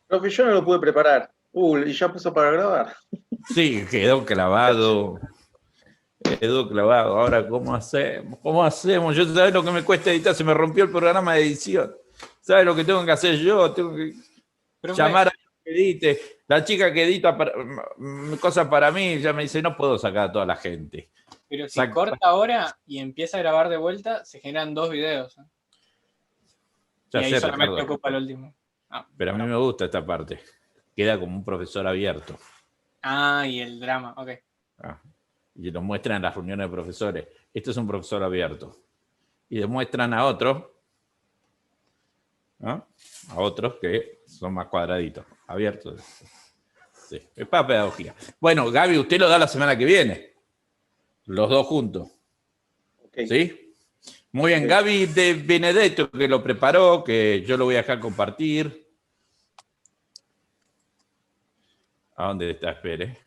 Profe, yo no lo pude preparar. ¿Y ya puso para grabar? Sí, quedó clavado. Quedó clavado. Ahora, ¿cómo hacemos? ¿Cómo hacemos? Yo, ¿sabes lo que me cuesta editar? Se me rompió el programa de edición. ¿Sabes lo que tengo que hacer yo? Tengo que Profe, llamar a que edite. La chica que edita cosas para mí ya me dice, no puedo sacar a toda la gente. pero si corta ahora y empieza a grabar de vuelta, se generan 2 videos. Ya Y ahí sé, solamente Ricardo. ocupa el último. Pero a mí me gusta esta parte. Queda como un profesor abierto. Y el drama, ok. Y lo muestran en las reuniones de profesores. Esto es un profesor abierto. Y demuestran a otros, ¿no? A otros que son más cuadraditos, abiertos. Sí, es para pedagogía. Bueno, Gaby, usted lo da la semana que viene. Los dos juntos. Okay. ¿Sí? Muy bien, Gaby de Benedetto, que lo preparó, que yo lo voy a dejar compartir. ¿A dónde está? Espere.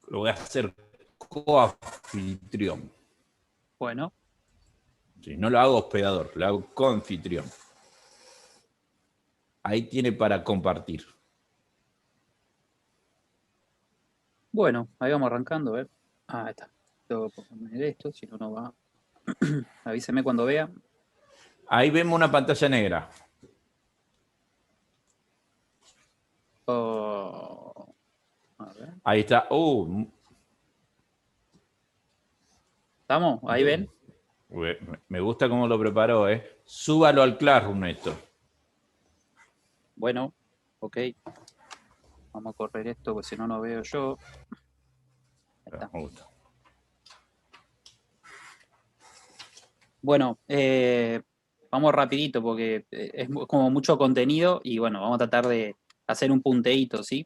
Lo voy a hacer coanfitrión. Bueno. Sí, no lo hago hospedador, lo hago coanfitrión. Ahí tiene para compartir. Bueno, ahí vamos arrancando, a ver. Ahí está. Tengo que poner esto, si no, no va. Avíseme cuando vea. Ahí vemos una pantalla negra. Oh. A ver. Ahí está. ¿Estamos? ¿Ahí ven? Me gusta cómo lo preparó, ¿eh? Súbalo al Classroom esto. Bueno, ok. Vamos a correr esto, porque si no, no veo yo. Ahí está. Me gusta. Bueno, vamos rapidito porque es como mucho contenido y bueno, vamos a tratar de hacer un punteíto, ¿sí?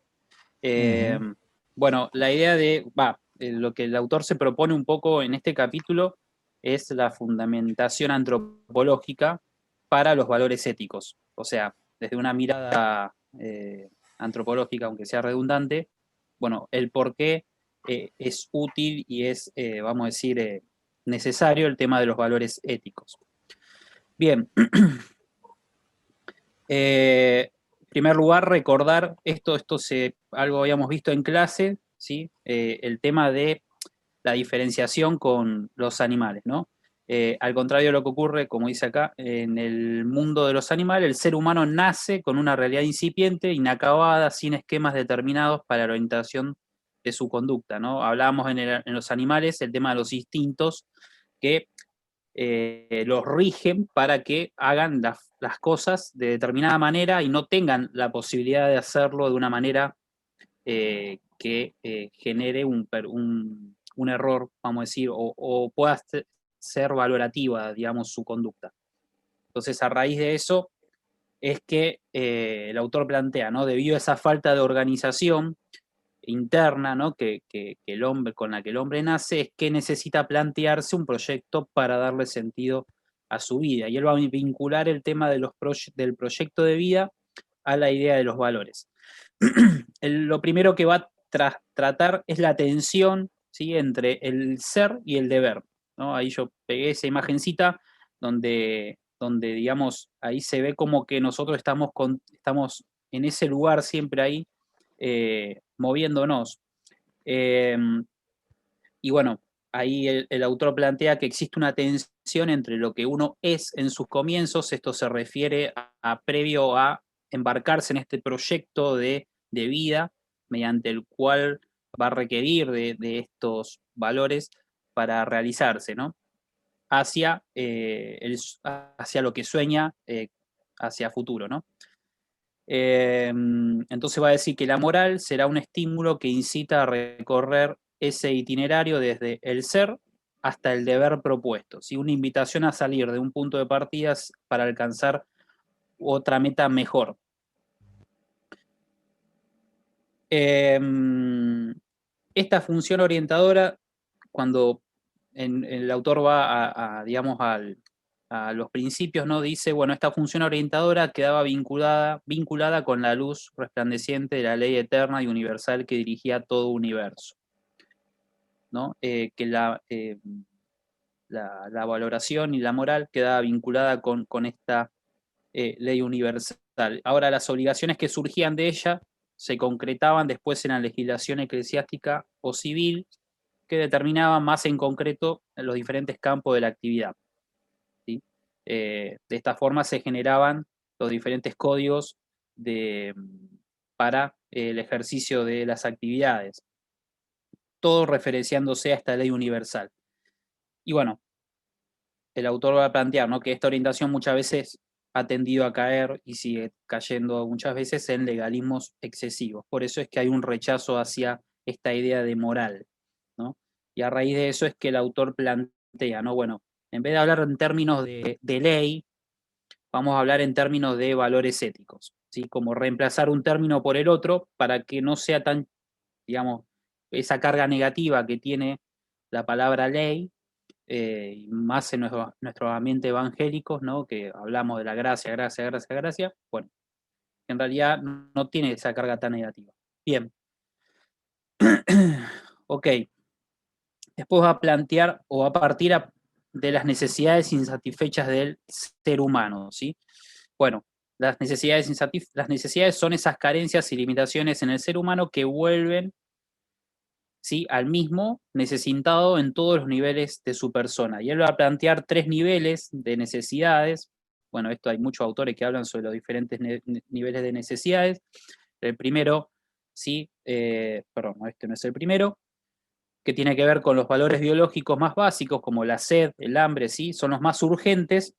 Bueno, la idea lo que el autor se propone un poco en este capítulo es la fundamentación antropológica para los valores éticos. O sea, desde una mirada antropológica, aunque sea redundante, bueno, el por qué es útil y es, vamos a decir, necesario el tema de los valores éticos. Bien. En primer lugar, recordar, algo habíamos visto en clase, ¿sí? El tema de la diferenciación con los animales, ¿no? Al contrario de lo que ocurre, como dice acá, en el mundo de los animales, el ser humano nace con una realidad incipiente, inacabada, sin esquemas determinados para la orientación de su conducta, ¿no? Hablábamos en los animales el tema de los instintos que los rigen para que hagan las cosas de determinada manera y no tengan la posibilidad de hacerlo de una manera que genere un error, vamos a decir, o pueda ser valorativa, digamos, su conducta. Entonces, a raíz de eso es que el autor plantea, ¿no? Debido a esa falta de organización interna, ¿no? que el hombre, con la que el hombre nace, es que necesita plantearse un proyecto para darle sentido a su vida. Y él va a vincular el tema del proyecto de vida a la idea de los valores. Lo primero que va a tratar es la tensión, ¿sí? Entre el ser y el deber, ¿no? Ahí yo pegué esa imagencita donde digamos, ahí se ve como que nosotros estamos en ese lugar siempre ahí, moviéndonos. Y bueno, ahí el autor plantea que existe una tensión entre lo que uno es en sus comienzos, esto se refiere previo a embarcarse en este proyecto de vida, mediante el cual va a requerir de estos valores para realizarse, ¿no? Hacia lo que sueña hacia futuro, ¿no? Entonces va a decir que la moral será un estímulo que incita a recorrer ese itinerario desde el ser hasta el deber propuesto, ¿sí? Una invitación a salir de un punto de partida para alcanzar otra meta mejor. Esta función orientadora, cuando el autor va digamos, a los principios, ¿no? Dice, bueno, esta función orientadora quedaba vinculada con la luz resplandeciente de la ley eterna y universal que dirigía todo universo, ¿no? Que la valoración y la moral quedaba vinculada con esta ley universal. Ahora, las obligaciones que surgían de ella se concretaban después en la legislación eclesiástica o civil, que determinaban más en concreto los diferentes campos de la actividad, ¿sí? De esta forma se generaban los diferentes códigos para el ejercicio de las actividades, todo referenciándose a esta ley universal. Y bueno, el autor va a plantear, ¿no?, que esta orientación muchas veces ha tendido a caer y sigue cayendo muchas veces en legalismos excesivos. Por eso es que hay un rechazo hacia esta idea de moral, ¿no? Y a raíz de eso es que el autor plantea, ¿no? Bueno, en vez de hablar en términos de ley, vamos a hablar en términos de valores éticos, ¿sí? Como reemplazar un término por el otro para que no sea tan, digamos, esa carga negativa que tiene la palabra ley, más en nuestro ambiente evangélicos, ¿no?, que hablamos de la gracia, gracia, gracia, gracia. Bueno, en realidad no tiene esa carga tan negativa. Bien. Ok. Después va a plantear o va a partir de las necesidades insatisfechas del ser humano, ¿sí? Bueno, las necesidades son esas carencias y limitaciones en el ser humano que vuelven, ¿sí?, al mismo necesitado en todos los niveles de su persona. Y él va a plantear 3 niveles de necesidades. Bueno, esto hay muchos autores que hablan sobre los diferentes niveles de necesidades. El primero, ¿sí? Perdón, este no es el primero, que tiene que ver con los valores biológicos más básicos, como la sed, el hambre, ¿sí? Son los más urgentes,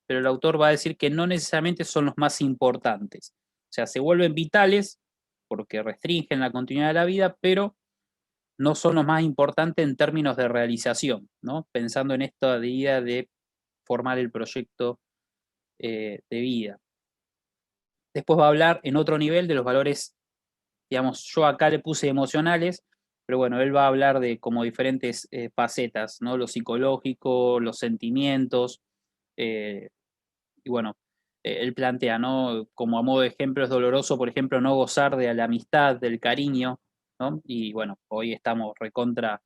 pero el autor va a decir que no necesariamente son los más importantes. O sea, se vuelven vitales porque restringen la continuidad de la vida, pero no son los más importantes en términos de realización, ¿no? Pensando en esta idea de formar el proyecto de vida. Después va a hablar en otro nivel de los valores, digamos, yo acá le puse emocionales, pero bueno, él va a hablar de como diferentes facetas, ¿no? Lo psicológico, los sentimientos, y bueno, él plantea, ¿no?, como a modo de ejemplo, es doloroso, por ejemplo, no gozar de la amistad, del cariño, ¿no? Y bueno, hoy estamos recontra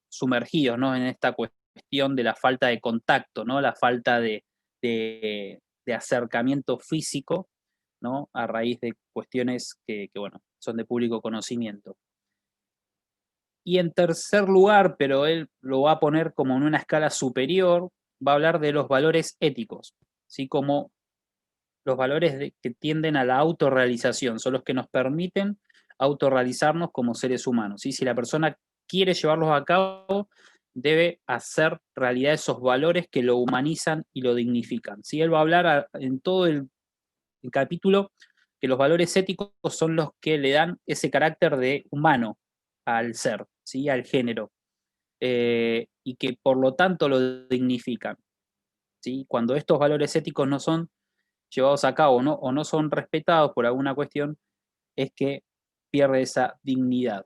sumergidos, ¿no?, en esta cuestión de la falta de contacto, ¿no?, la falta de acercamiento físico, ¿no?, a raíz de cuestiones que, bueno, son de público conocimiento. Y en tercer lugar, pero él lo va a poner como en una escala superior, va a hablar de los valores éticos, ¿sí?, como los valores que tienden a la autorrealización, son los que nos permiten autorrealizarnos como seres humanos, ¿sí? Si la persona quiere llevarlos a cabo, debe hacer realidad esos valores que lo humanizan y lo dignifican, ¿sí? Él va a hablar en todo el capítulo que los valores éticos son los que le dan ese carácter de humano al ser, ¿sí?, al género, y que por lo tanto lo dignifican, ¿sí? Cuando estos valores éticos no son llevados a cabo, ¿no?, o no son respetados por alguna cuestión, es que pierde esa dignidad.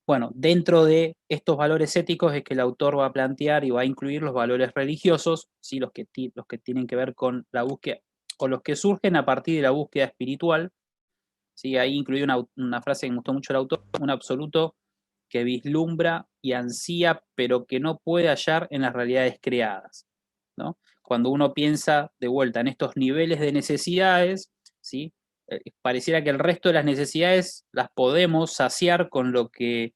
Bueno, dentro de estos valores éticos es que el autor va a plantear y va a incluir los valores religiosos, ¿sí?, los que tienen que ver con la búsqueda, o los que surgen a partir de la búsqueda espiritual, ¿sí? Ahí incluí una frase que me gustó mucho el autor: un absoluto que vislumbra y ansía, pero que no puede hallar en las realidades creadas, ¿no? Cuando uno piensa de vuelta en estos niveles de necesidades, ¿sí?, pareciera que el resto de las necesidades las podemos saciar con lo que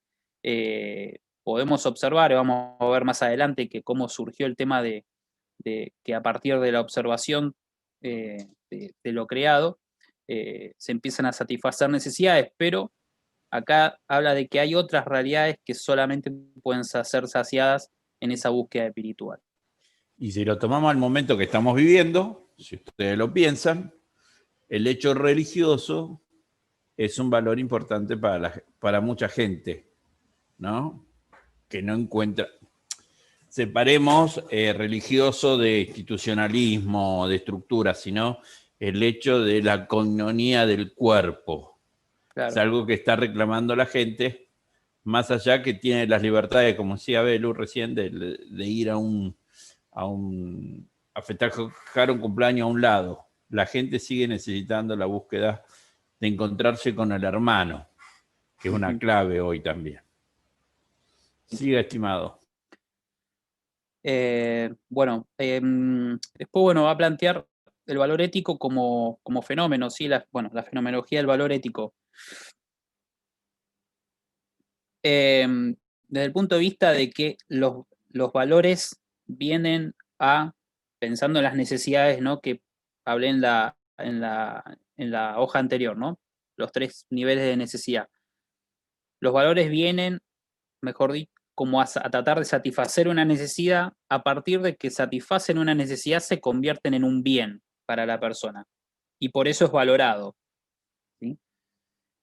podemos observar, y vamos a ver más adelante que cómo surgió el tema de que a partir de la observación de lo creado se empiezan a satisfacer necesidades, pero acá habla de que hay otras realidades que solamente pueden ser saciadas en esa búsqueda espiritual. Y si lo tomamos al momento que estamos viviendo, si ustedes lo piensan, el hecho religioso es un valor importante para mucha gente, ¿no? Que no encuentra... Separemos religioso de institucionalismo, de estructura, sino el hecho de la coinonía del cuerpo. Claro. Es algo que está reclamando la gente, más allá que tiene las libertades, como decía Belu recién, de ir a festejar un cumpleaños a un lado. La gente sigue necesitando la búsqueda de encontrarse con el hermano, que es una clave hoy también. Siga, estimado. Bueno, después va a plantear el valor ético como fenómeno, ¿sí? La fenomenología del valor ético. Desde el punto de vista de que los valores vienen pensando en las necesidades, ¿no? Que hablé en la hoja anterior, ¿no? Los 3 niveles de necesidad. Los valores vienen, mejor dicho, como a tratar de satisfacer una necesidad. A partir de que satisfacen una necesidad se convierten en un bien para la persona. Y por eso es valorado, ¿sí?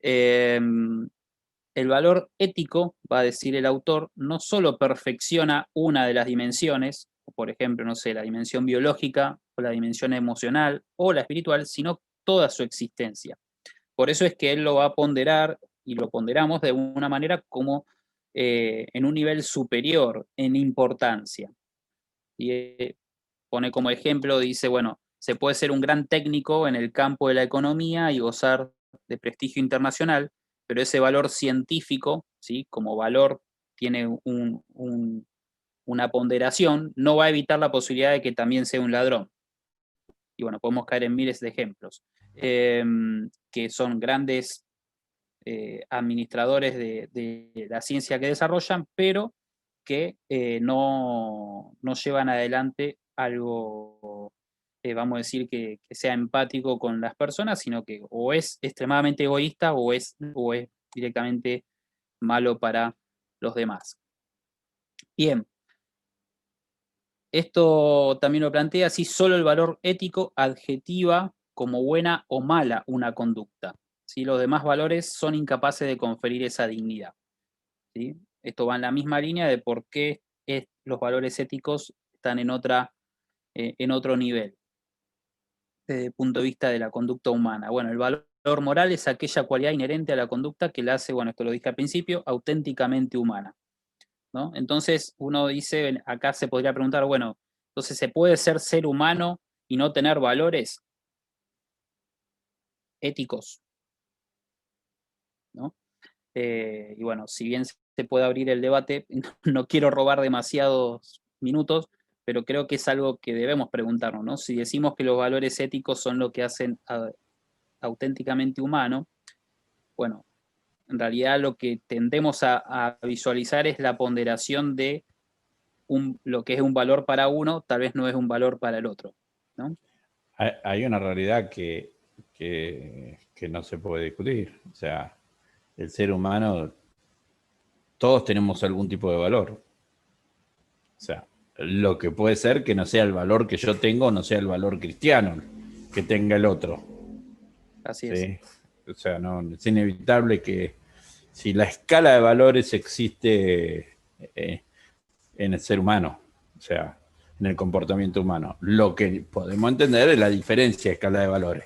El valor ético, va a decir el autor, no solo perfecciona una de las dimensiones, por ejemplo, no sé, la dimensión biológica, o la dimensión emocional, o la espiritual, sino toda su existencia. Por eso es que él lo va a ponderar, y lo ponderamos de una manera como en un nivel superior en importancia. Y pone como ejemplo, dice, bueno, se puede ser un gran técnico en el campo de la economía y gozar de prestigio internacional, pero ese valor científico, ¿sí? Como valor tiene una ponderación, no va a evitar la posibilidad de que también sea un ladrón. Y bueno, podemos caer en miles de ejemplos, que son grandes administradores de la ciencia que desarrollan, pero que no llevan adelante algo, vamos a decir, que sea empático con las personas, sino que o es extremadamente egoísta o es directamente malo para los demás. Bien, esto también lo plantea, si solo el valor ético adjetiva como buena o mala una conducta. ¿Sí? Los demás valores son incapaces de conferir esa dignidad. ¿Sí? Esto va en la misma línea de por qué los valores éticos están en otro nivel, desde el punto de vista de la conducta humana. Bueno, el valor moral es aquella cualidad inherente a la conducta que la hace, bueno, esto lo dije al principio, auténticamente humana, ¿no? Entonces uno dice, acá se podría preguntar, bueno, entonces ¿se puede ser humano y no tener valores éticos? ¿No? Y bueno, si bien se puede abrir el debate, no quiero robar demasiados minutos, pero creo que es algo que debemos preguntarnos, ¿no? Si decimos que los valores éticos son lo que hacen auténticamente humano, bueno, en realidad lo que tendemos a visualizar es la ponderación de lo que es un valor para uno, tal vez no es un valor para el otro, ¿no? Hay una realidad que no se puede discutir. O sea, el ser humano, todos tenemos algún tipo de valor. O sea, lo que puede ser que no sea el valor que yo tengo, no sea el valor cristiano que tenga el otro. Así ¿Sí? es. O sea, no, es inevitable que si la escala de valores existe en el ser humano, o sea, en el comportamiento humano, lo que podemos entender es la diferencia de escala de valores.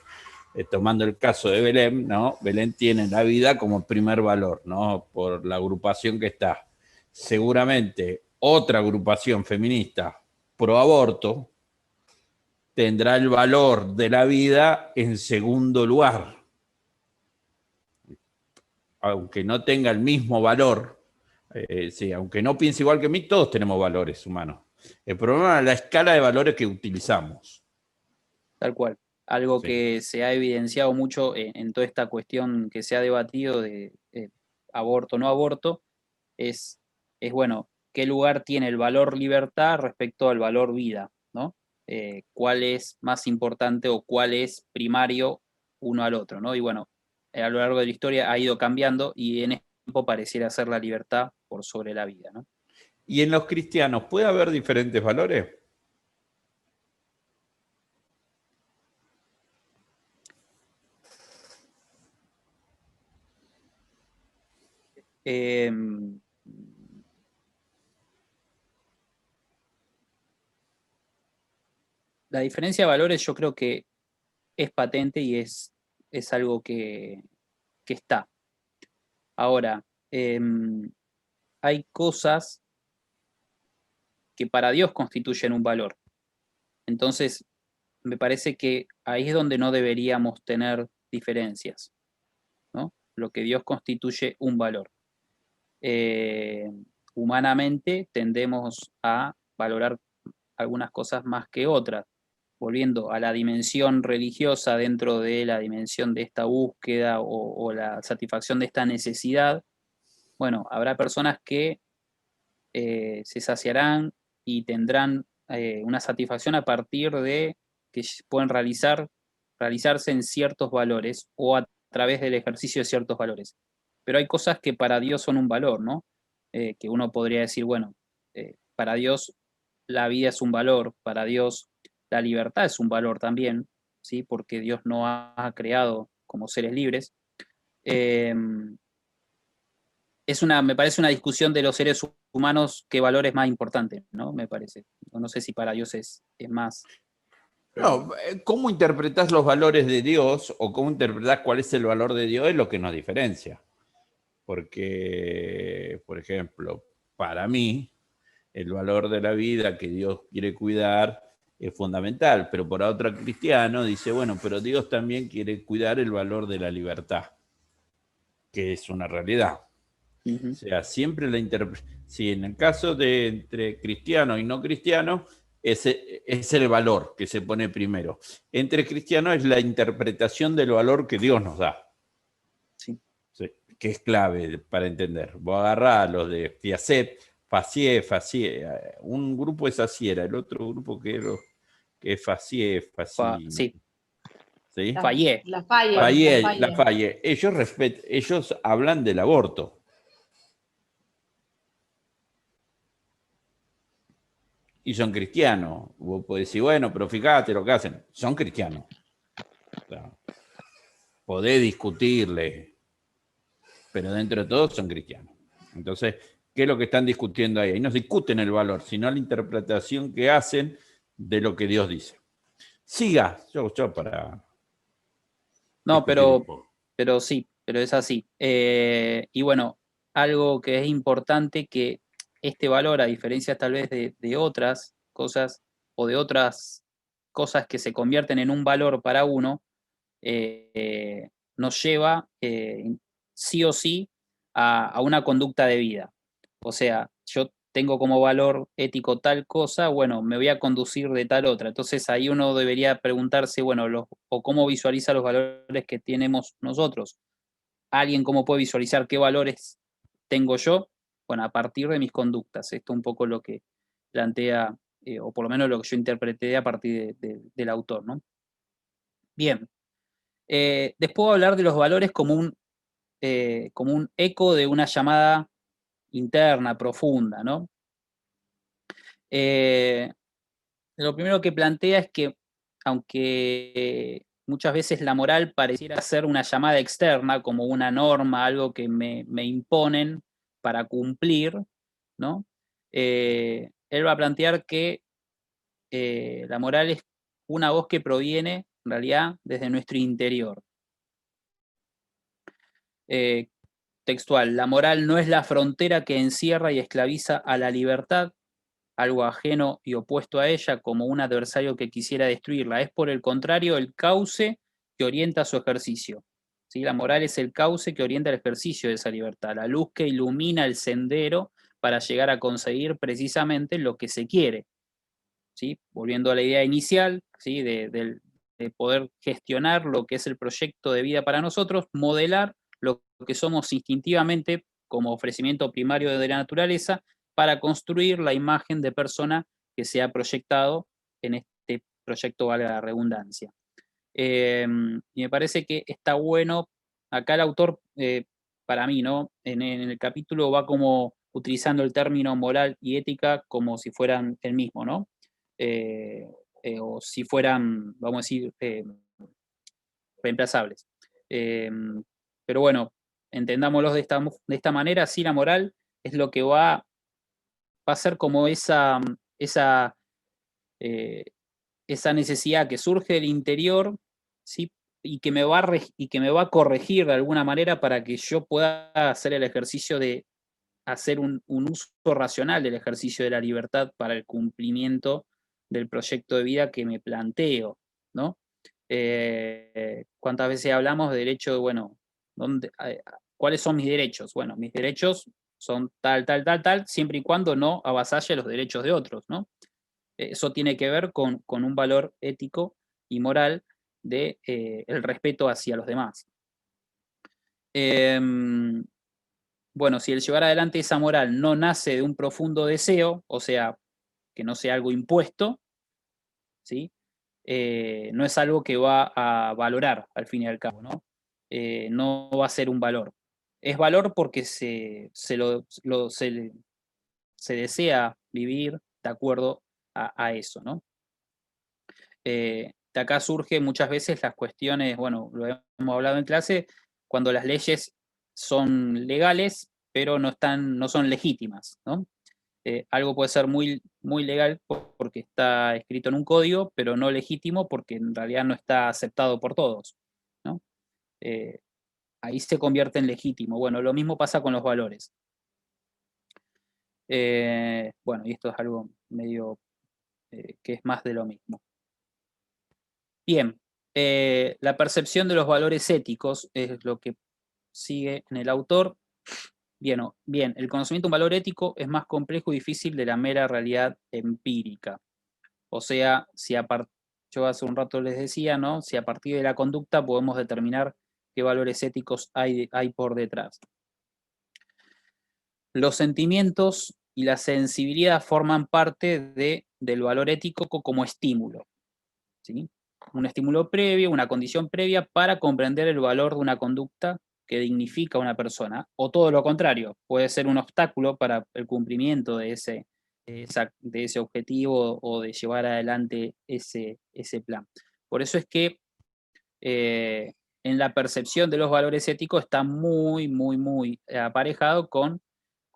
Tomando el caso de Belén, ¿no? Belén tiene la vida como primer valor, ¿no? Por la agrupación que está. Seguramente otra agrupación feminista pro aborto tendrá el valor de la vida en segundo lugar. Aunque no tenga el mismo valor, sí, aunque no piense igual que mí, todos tenemos valores humanos. El problema es la escala de valores que utilizamos. Tal cual. Algo Sí. que se ha evidenciado mucho en toda esta cuestión que se ha debatido de aborto o no aborto, es bueno, qué lugar tiene el valor libertad respecto al valor vida, ¿no? ¿Cuál es más importante o cuál es primario uno al otro, ¿no? Y bueno, a lo largo de la historia ha ido cambiando y en este tiempo pareciera ser la libertad por sobre la vida, ¿no? ¿Y en los cristianos puede haber diferentes valores? Eh, la diferencia de valores yo creo que es patente y es algo que está. Ahora, hay cosas que para Dios constituyen un valor. Entonces, me parece que ahí es donde no deberíamos tener diferencias, ¿no? Lo que Dios constituye un valor. Humanamente tendemos a valorar algunas cosas más que otras. Volviendo a la dimensión religiosa dentro de la dimensión de esta búsqueda o la satisfacción de esta necesidad, bueno, habrá personas que se saciarán y tendrán una satisfacción a partir de que pueden realizarse en ciertos valores o a través del ejercicio de ciertos valores. Pero hay cosas que para Dios son un valor, ¿no? Que uno podría decir, bueno, para Dios la vida es un valor, para Dios la libertad es un valor también, ¿sí? Porque Dios no ha creado como seres libres. Me parece una discusión de los seres humanos qué valor es más importante, ¿no? Me parece. No sé si para Dios es más. No, ¿cómo interpretás los valores de Dios o cómo interpretás cuál es el valor de Dios es lo que nos diferencia? Porque, por ejemplo, para mí, el valor de la vida que Dios quiere cuidar es fundamental, pero por otro cristiano dice, bueno, pero Dios también quiere cuidar el valor de la libertad, que es una realidad. Uh-huh. O sea, siempre si en el caso de entre cristiano y no cristiano, es el valor que se pone primero. Entre cristianos es la interpretación del valor que Dios nos da. Sí. Sí, que es clave para entender. Vos agarrás a los de Fiacet, Facier, un grupo es Asiera, el otro grupo que es Facier, Sí. ¿sí? Fallé. Lafaye. Ellos hablan del aborto. Y son cristianos. Vos podés decir, bueno, pero fíjate lo que hacen. Son cristianos. O sea, podés discutirle, pero dentro de todo son cristianos. Entonces, ¿qué es lo que están discutiendo ahí? Ahí no discuten el valor, sino la interpretación que hacen de lo que Dios dice. Siga, yo para... No, pero sí, pero es así. Y bueno, algo que es importante que este valor, a diferencia tal vez de otras cosas o de otras cosas que se convierten en un valor para uno, nos lleva sí o sí a una conducta de vida. O sea, yo tengo como valor ético tal cosa, bueno, me voy a conducir de tal otra. Entonces ahí uno debería preguntarse, bueno, o cómo visualiza los valores que tenemos nosotros. ¿Alguien cómo puede visualizar qué valores tengo yo? Bueno, a partir de mis conductas. Esto es un poco lo que plantea, o por lo menos lo que yo interpreté a partir del autor, ¿no? Bien. Después voy a hablar de los valores como un eco de una llamada interna, profunda, ¿no? Lo primero que plantea es que, aunque muchas veces la moral pareciera ser una llamada externa, como una norma, algo que me imponen para cumplir, ¿no? Él va a plantear que la moral es una voz que proviene, en realidad, desde nuestro interior. Textual, la moral no es la frontera que encierra y esclaviza a la libertad, algo ajeno y opuesto a ella, como un adversario que quisiera destruirla. Es, por el contrario, el cauce que orienta su ejercicio. ¿Sí? La moral es el cauce que orienta el ejercicio de esa libertad, la luz que ilumina el sendero para llegar a conseguir precisamente lo que se quiere. ¿Sí? Volviendo a la idea inicial, ¿sí? de poder gestionar lo que es el proyecto de vida para nosotros, modelar lo que somos instintivamente como ofrecimiento primario de la naturaleza para construir la imagen de persona que se ha proyectado en este proyecto, valga la redundancia. Y me parece que está bueno, acá el autor, para mí, ¿no? En el capítulo va como utilizando el término moral y ética como si fueran el mismo, ¿no? O si fueran, vamos a decir, reemplazables. Pero bueno, entendámoslo de esta manera, sí, la moral es lo que va a ser como esa necesidad que surge del interior, ¿sí? y que me va a corregir de alguna manera para que yo pueda hacer el ejercicio de hacer un uso racional del ejercicio de la libertad para el cumplimiento del proyecto de vida que me planteo, ¿no? ¿Cuántas veces hablamos de derecho de, bueno, ¿cuáles son mis derechos? Bueno, mis derechos son tal, siempre y cuando no avasalle los derechos de otros, ¿no? Eso tiene que ver con un valor ético y moral de el respeto hacia los demás. Bueno, si el llevar adelante esa moral no nace de un profundo deseo, o sea, que no sea algo impuesto, ¿sí? No es algo que va a valorar al fin y al cabo, ¿no? No va a ser un valor. Es valor porque se desea vivir de acuerdo a eso, ¿no? De acá surgen muchas veces las cuestiones, bueno, lo hemos hablado en clase, cuando las leyes son legales, pero no son legítimas, ¿no? Algo puede ser muy, muy legal porque está escrito en un código, pero no legítimo porque en realidad no está aceptado por todos, ¿no? Ahí se convierte en legítimo. Bueno, lo mismo pasa con los valores. Bueno, y esto es algo medio que es más de lo mismo. Bien, la percepción de los valores éticos es lo que sigue en el autor. Bien, el conocimiento de un valor ético es más complejo y difícil de la mera realidad empírica. O sea, yo hace un rato les decía, ¿no? Si a partir de la conducta podemos determinar qué valores éticos hay por detrás. Los sentimientos y la sensibilidad forman parte del valor ético como estímulo, ¿sí? Un estímulo previo, una condición previa para comprender el valor de una conducta que dignifica a una persona, o todo lo contrario, puede ser un obstáculo para el cumplimiento de ese objetivo o de llevar adelante ese plan. Por eso es que en la percepción de los valores éticos está muy, muy, muy aparejado con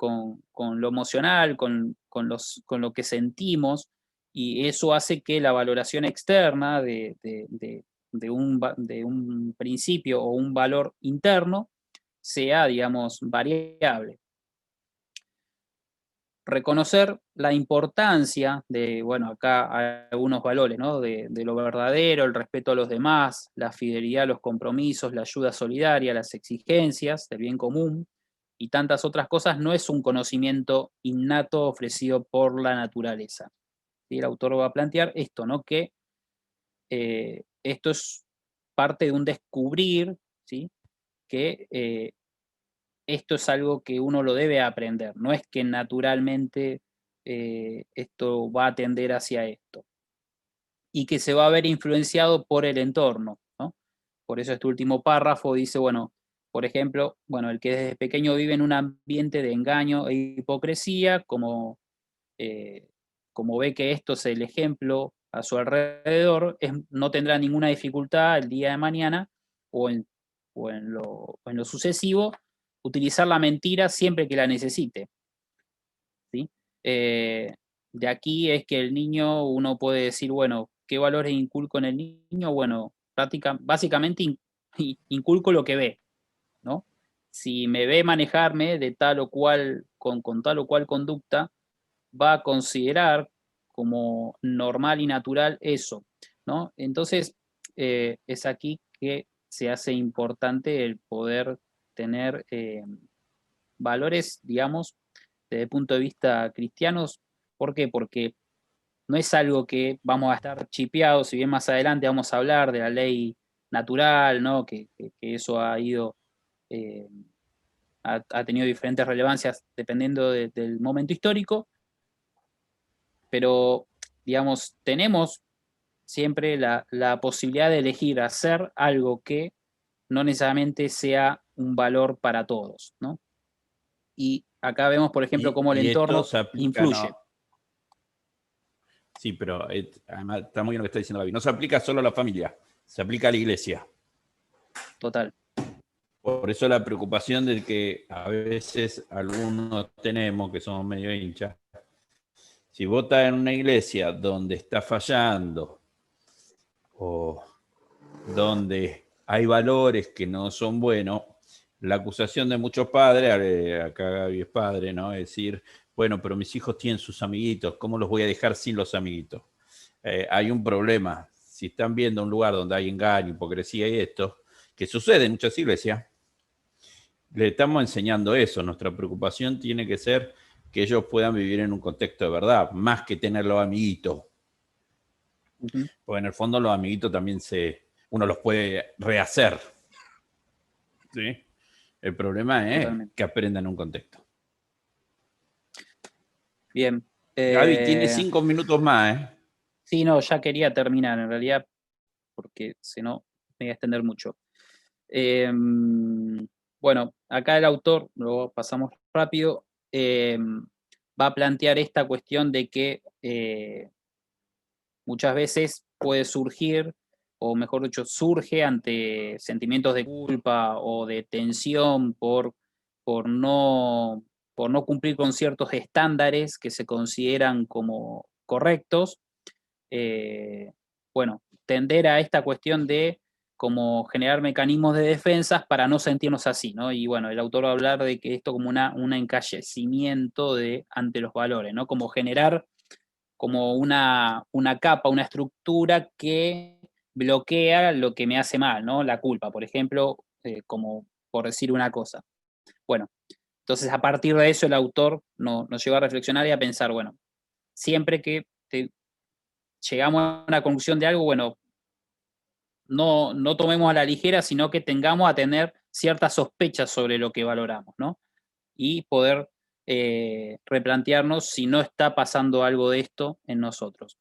lo emocional, con lo que sentimos, y eso hace que la valoración externa de un principio o un valor interno sea, digamos, variable. Reconocer la importancia de, bueno, acá hay algunos valores, ¿no? De lo verdadero, el respeto a los demás, la fidelidad a los compromisos, la ayuda solidaria, las exigencias del bien común y tantas otras cosas, no es un conocimiento innato ofrecido por la naturaleza. ¿Sí? El autor va a plantear esto, ¿no? Que esto es parte de un descubrir, ¿sí? Que esto es algo que uno lo debe aprender, no es que naturalmente esto va a tender hacia esto, y que se va a ver influenciado por el entorno, ¿no? Por eso este último párrafo dice, bueno, por ejemplo, bueno, el que desde pequeño vive en un ambiente de engaño e hipocresía, como ve que esto es el ejemplo a su alrededor, no tendrá ninguna dificultad el día de mañana o en lo sucesivo utilizar la mentira siempre que la necesite, ¿sí? De aquí es que el niño, uno puede decir, bueno, ¿qué valores inculco en el niño? Bueno, básicamente inculco lo que ve, ¿no? Si me ve manejarme de tal o cual, con tal o cual conducta, va a considerar como normal y natural eso, ¿no? Entonces, es aquí que se hace importante el poder tener valores, digamos, desde el punto de vista cristianos. ¿Por qué? Porque no es algo que vamos a estar chipeados, si bien más adelante vamos a hablar de la ley natural, ¿no? Que eso ha ido, ha tenido diferentes relevancias dependiendo del momento histórico, pero, digamos, tenemos siempre la posibilidad de elegir hacer algo que no necesariamente sea un valor para todos, ¿no? Y acá vemos, por ejemplo, cómo el entorno influye. ¿No? Sí, pero además está muy bien lo que está diciendo Gaby. No se aplica solo a la familia, se aplica a la iglesia. Total. Por eso la preocupación de que a veces algunos tenemos, que somos medio hinchas, si vos estás en una iglesia donde está fallando o donde hay valores que no son buenos, la acusación de muchos padres, acá Gaby es padre, ¿no? Es decir, bueno, pero mis hijos tienen sus amiguitos, ¿cómo los voy a dejar sin los amiguitos? Hay un problema. Si están viendo un lugar donde hay engaño, hipocresía y esto, que sucede en muchas iglesias, le estamos enseñando eso. Nuestra preocupación tiene que ser que ellos puedan vivir en un contexto de verdad, más que tener los amiguitos. Porque en el fondo los amiguitos también uno los puede rehacer. ¿Sí? El problema es que aprendan un contexto. Bien. Gaby tiene 5 minutos más, ¿eh? Sí, no, ya quería terminar en realidad, porque si no me voy a extender mucho. Bueno, acá el autor, lo pasamos rápido, va a plantear esta cuestión de que muchas veces puede surgir, o mejor dicho, surge ante sentimientos de culpa o de tensión por no cumplir con ciertos estándares que se consideran como correctos. Bueno, tender a esta cuestión de como generar mecanismos de defensas para no sentirnos así, ¿no? Y bueno, el autor va a hablar de que esto como un encallecimiento ante los valores, ¿no? Como generar como una capa, una estructura que bloquea lo que me hace mal, ¿no? La culpa, por ejemplo, como por decir una cosa. Bueno, entonces a partir de eso el autor nos lleva a reflexionar y a pensar, bueno, siempre que llegamos a una conclusión de algo, bueno, no tomemos a la ligera, sino que tengamos a tener ciertas sospechas sobre lo que valoramos, ¿no? Y poder replantearnos si no está pasando algo de esto en nosotros.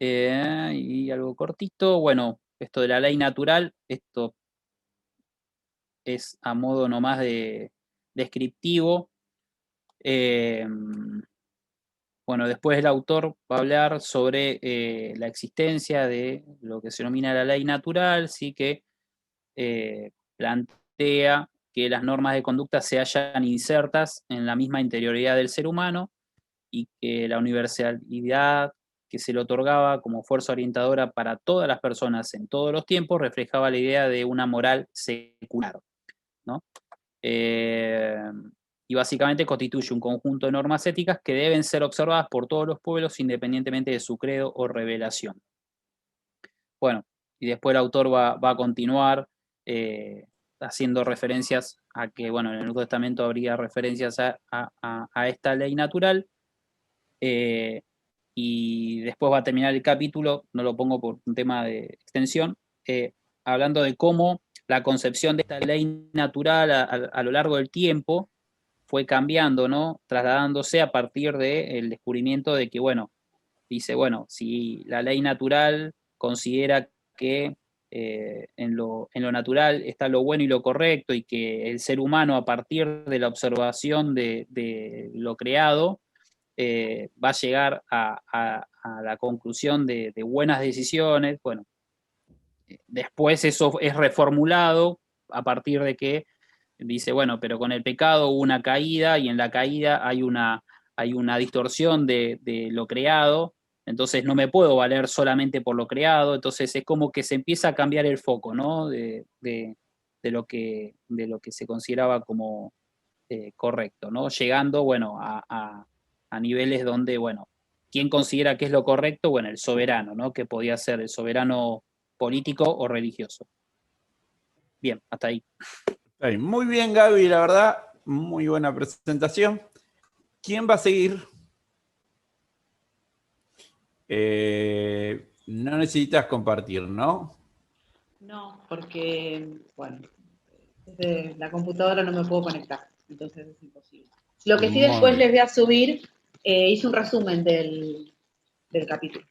Y algo cortito, bueno, esto de la ley natural, esto es a modo nomás de descriptivo. Bueno, después el autor va a hablar sobre la existencia de lo que se denomina la ley natural, sí que plantea que las normas de conducta se hallan insertas en la misma interioridad del ser humano y que la universalidad que se le otorgaba como fuerza orientadora para todas las personas en todos los tiempos reflejaba la idea de una moral secular, ¿no? Y básicamente constituye un conjunto de normas éticas que deben ser observadas por todos los pueblos independientemente de su credo o revelación. Bueno, y después el autor va a continuar haciendo referencias a que, bueno, en el Nuevo Testamento habría referencias a esta ley natural, y después va a terminar el capítulo, no lo pongo por un tema de extensión, hablando de cómo la concepción de esta ley natural a lo largo del tiempo fue cambiando, ¿no? Trasladándose a partir del descubrimiento de que, bueno, dice, bueno, si la ley natural considera que en lo natural está lo bueno y lo correcto y que el ser humano a partir de la observación de lo creado va a llegar a la conclusión de buenas decisiones, bueno, después eso es reformulado a partir de que dice, bueno, pero con el pecado hubo una caída y en la caída hay una distorsión de lo creado, entonces no me puedo valer solamente por lo creado, entonces es como que se empieza a cambiar el foco, ¿no? de lo que se consideraba como correcto, ¿no? Llegando, bueno, a niveles donde, bueno, ¿quién considera que es lo correcto? Bueno, el soberano, ¿no? Que podía ser el soberano político o religioso. Bien, hasta ahí. Muy bien, Gaby, la verdad, muy buena presentación. ¿Quién va a seguir? No necesitas compartir, ¿no? No, porque, bueno, desde la computadora no me puedo conectar, entonces es imposible. Lo que sí después les voy a subir, hice un resumen del capítulo.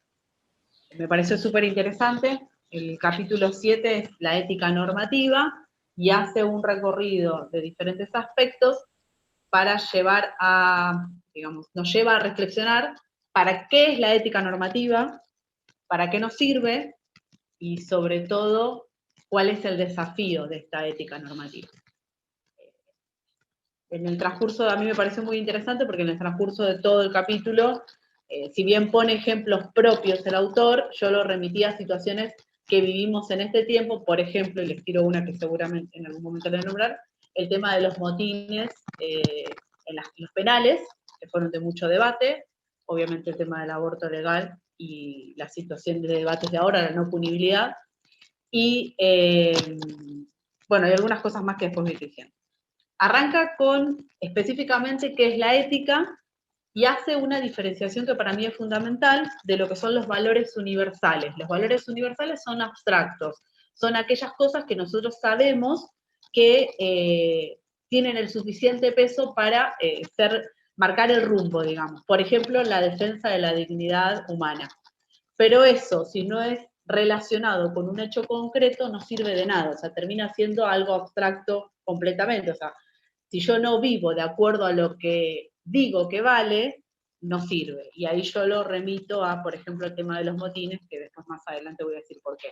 Me pareció súper interesante. El capítulo 7 es la ética normativa y hace un recorrido de diferentes aspectos para llevar a, digamos, nos lleva a reflexionar para qué es la ética normativa, para qué nos sirve y sobre todo cuál es el desafío de esta ética normativa. En el transcurso, a mí me pareció muy interesante porque en el transcurso de todo el capítulo, si bien pone ejemplos propios el autor, yo lo remití a situaciones que vivimos en este tiempo, por ejemplo, y les tiro una que seguramente en algún momento le voy a nombrar, el tema de los motines en los penales, que fueron de mucho debate, obviamente el tema del aborto legal y la situación de debates de ahora, la no punibilidad, y bueno, hay algunas cosas más que después voy diciendo. Arranca con específicamente qué es la ética y hace una diferenciación que para mí es fundamental de lo que son los valores universales. Los valores universales son abstractos, son aquellas cosas que nosotros sabemos que tienen el suficiente peso para marcar el rumbo, digamos. Por ejemplo, la defensa de la dignidad humana. Pero eso, si no es relacionado con un hecho concreto, no sirve de nada, o sea, termina siendo algo abstracto completamente, o sea, si yo no vivo de acuerdo a lo que digo que vale, no sirve. Y ahí yo lo remito a, por ejemplo, el tema de los motines, que después más adelante voy a decir por qué.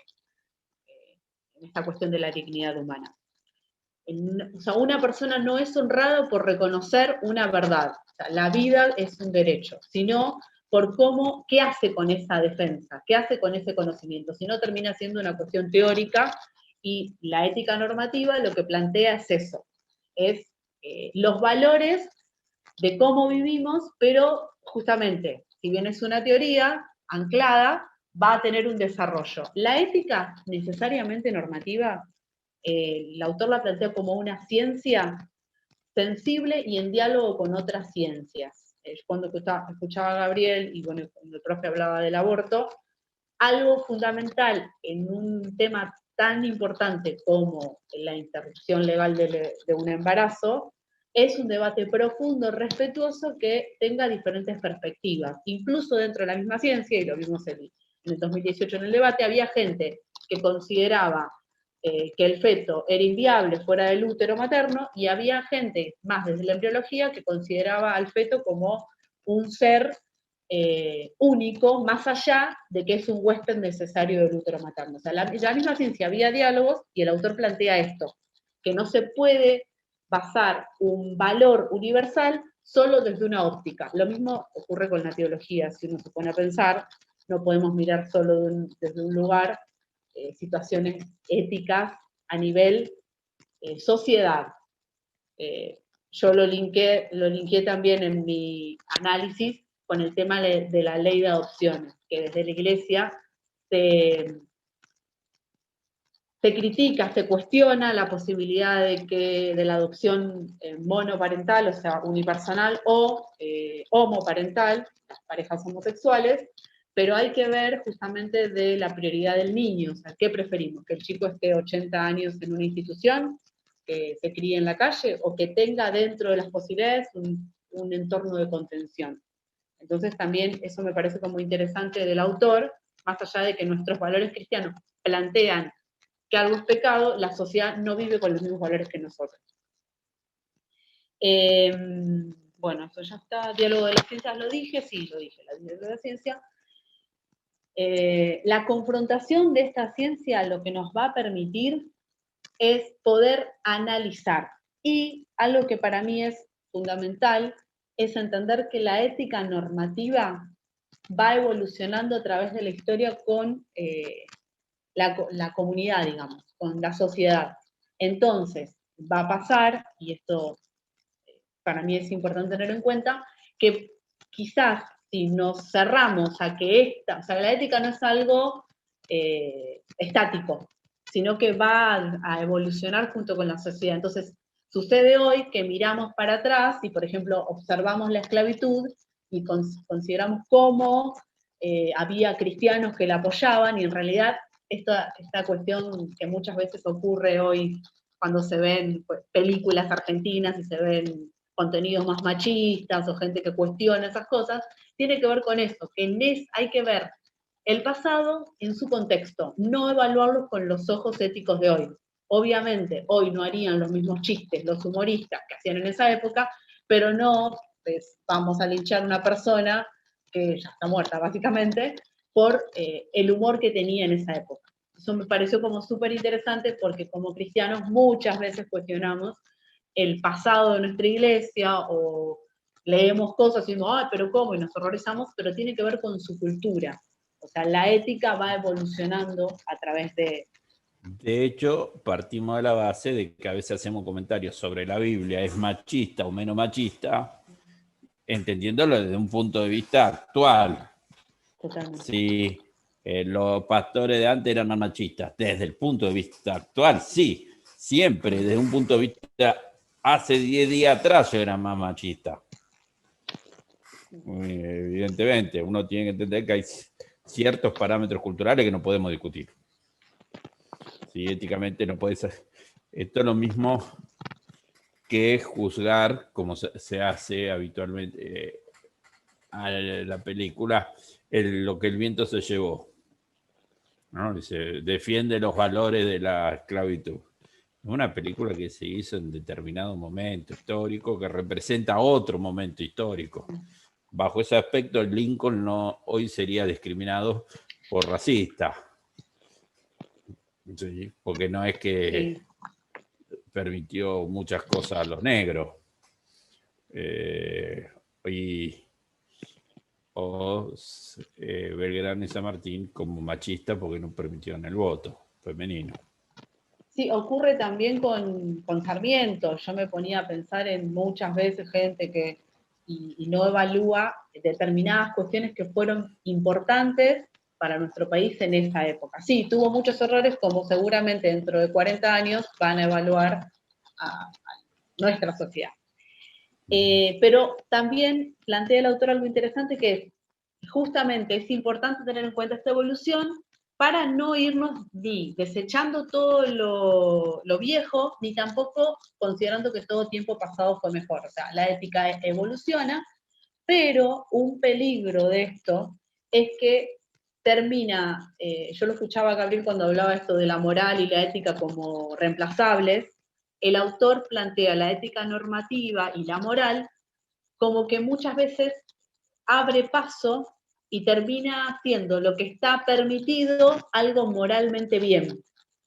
En esta cuestión de la dignidad humana. O sea, una persona no es honrada por reconocer una verdad. O sea, la vida es un derecho, sino por qué hace con esa defensa, qué hace con ese conocimiento. Si no, termina siendo una cuestión teórica, y la ética normativa lo que plantea es eso, es los valores de cómo vivimos, pero justamente, si bien es una teoría anclada, va a tener un desarrollo. La ética necesariamente normativa, el autor la plantea como una ciencia sensible y en diálogo con otras ciencias. Cuando escuchaba a Gabriel y bueno, cuando el profe hablaba del aborto, algo fundamental en un tema tan importante como la interrupción legal de un embarazo es un debate profundo, respetuoso, que tenga diferentes perspectivas. Incluso dentro de la misma ciencia, y lo vimos en el 2018 en el debate, había gente que consideraba que el feto era inviable fuera del útero materno, y había gente, más desde la embriología, que consideraba al feto como un ser único, más allá de que es un huésped necesario del útero materno. O sea, la misma ciencia había diálogos, y el autor plantea esto, que no se puede basar un valor universal solo desde una óptica. Lo mismo ocurre con la teología, si uno se pone a pensar, no podemos mirar solo desde un lugar situaciones éticas a nivel sociedad. Yo lo linkeé también en mi análisis con el tema de la ley de adopciones, que desde la Iglesia se critica, se cuestiona la posibilidad de la adopción monoparental, o sea, unipersonal, o homoparental, las parejas homosexuales, pero hay que ver justamente de la prioridad del niño, o sea, ¿qué preferimos? ¿Que el chico esté 80 años en una institución, que se críe en la calle, o que tenga dentro de las posibilidades un entorno de contención? Entonces también eso me parece como interesante del autor, más allá de que nuestros valores cristianos plantean que algo es pecado, la sociedad no vive con los mismos valores que nosotros. Bueno, eso ya está. Diálogo de las ciencias, lo dije, sí, lo dije, la diálogo de la ciencia. La confrontación de esta ciencia lo que nos va a permitir es poder analizar. Y algo que para mí es fundamental es entender que la ética normativa va evolucionando a través de la historia con la comunidad, digamos, con la sociedad. Entonces, va a pasar, y esto para mí es importante tener en cuenta, que quizás si nos cerramos a que o sea, la ética no es algo estático, sino que va a evolucionar junto con la sociedad. Entonces, sucede hoy que miramos para atrás y, por ejemplo, observamos la esclavitud y consideramos cómo había cristianos que la apoyaban, y en realidad esta cuestión que muchas veces ocurre hoy cuando se ven pues, películas argentinas y se ven contenidos más machistas o gente que cuestiona esas cosas, tiene que ver con eso, que hay que ver el pasado en su contexto, no evaluarlo con los ojos éticos de hoy. Obviamente, hoy no harían los mismos chistes los humoristas que hacían en esa época, pero no pues, vamos a linchar a una persona que ya está muerta, básicamente, por el humor que tenía en esa época. Eso me pareció como súper interesante, porque como cristianos muchas veces cuestionamos el pasado de nuestra iglesia, o leemos cosas y decimos, ¡ay, pero cómo!, y nos horrorizamos, pero tiene que ver con su cultura. O sea, la ética va evolucionando a través de... De hecho, partimos de la base de que a veces hacemos comentarios sobre la Biblia, es machista o menos machista, entendiéndolo desde un punto de vista actual. Totalmente. Si los pastores de antes eran más machistas, desde el punto de vista actual, sí. siempre, desde un punto de vista, hace 10 días atrás yo era más machista. Evidentemente, uno tiene que entender que hay ciertos parámetros culturales que no podemos discutir. Sí, éticamente no puede ser. Esto es lo mismo que juzgar, como se hace habitualmente a la película, lo que el viento se llevó, ¿no? Dice, defiende los valores de la esclavitud. Es una película que se hizo en determinado momento histórico, que representa otro momento histórico. Bajo ese aspecto, Lincoln no hoy sería discriminado por racista. Sí, porque no es que permitió muchas cosas a los negros. Belgrano y San Martín como machista porque no permitieron el voto femenino. Sí, ocurre también con Sarmiento. Yo me ponía a pensar en muchas veces gente que y no evalúa determinadas cuestiones que fueron importantes para nuestro país en esa época. Sí, tuvo muchos errores, como seguramente dentro de 40 años van a evaluar a nuestra sociedad. Pero también plantea el autor algo interesante, que es justamente es importante tener en cuenta esta evolución para no irnos ni desechando todo lo viejo, ni tampoco considerando que todo tiempo pasado fue mejor. O sea, la ética evoluciona, pero un peligro de esto es que termina, yo lo escuchaba a Gabriel cuando hablaba esto de la moral y la ética como reemplazables. El autor plantea la ética normativa y la moral como que muchas veces abre paso y termina haciendo lo que está permitido algo moralmente bien.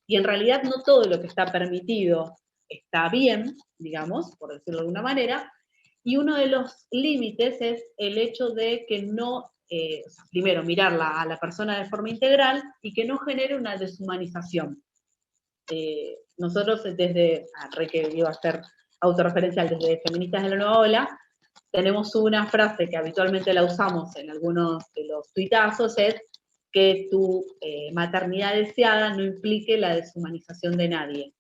Y en realidad no todo lo que está permitido está bien, digamos, por decirlo de alguna manera, y uno de los límites es el hecho de que no, primero, mirarla a la persona de forma integral y que no genere una deshumanización. Nosotros desde, que iba a ser autorreferencial, desde Feministas de la Nueva Ola, tenemos una frase que habitualmente la usamos en algunos de los tuitazos, es que tu maternidad deseada no implique la deshumanización de nadie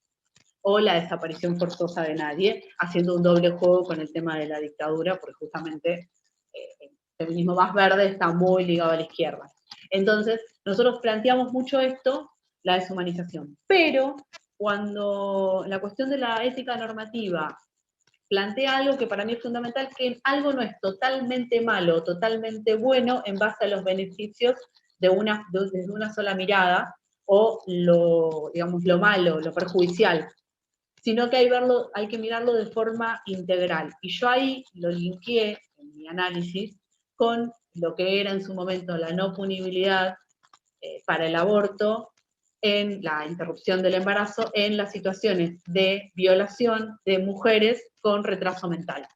o la desaparición forzosa de nadie, haciendo un doble juego con el tema de la dictadura, porque justamente el feminismo más verde está muy ligado a la izquierda. Entonces, nosotros planteamos mucho esto, la deshumanización, pero cuando la cuestión de la ética normativa plantea algo que para mí es fundamental, que algo no es totalmente malo, totalmente bueno en base a los beneficios desde una sola mirada, o digamos, lo malo, lo perjudicial, sino que hay que mirarlo de forma integral. Y yo ahí lo linkeé en mi análisis con lo que era en su momento la no punibilidad para el aborto, en la interrupción del embarazo, en las situaciones de violación de mujeres con retraso mental.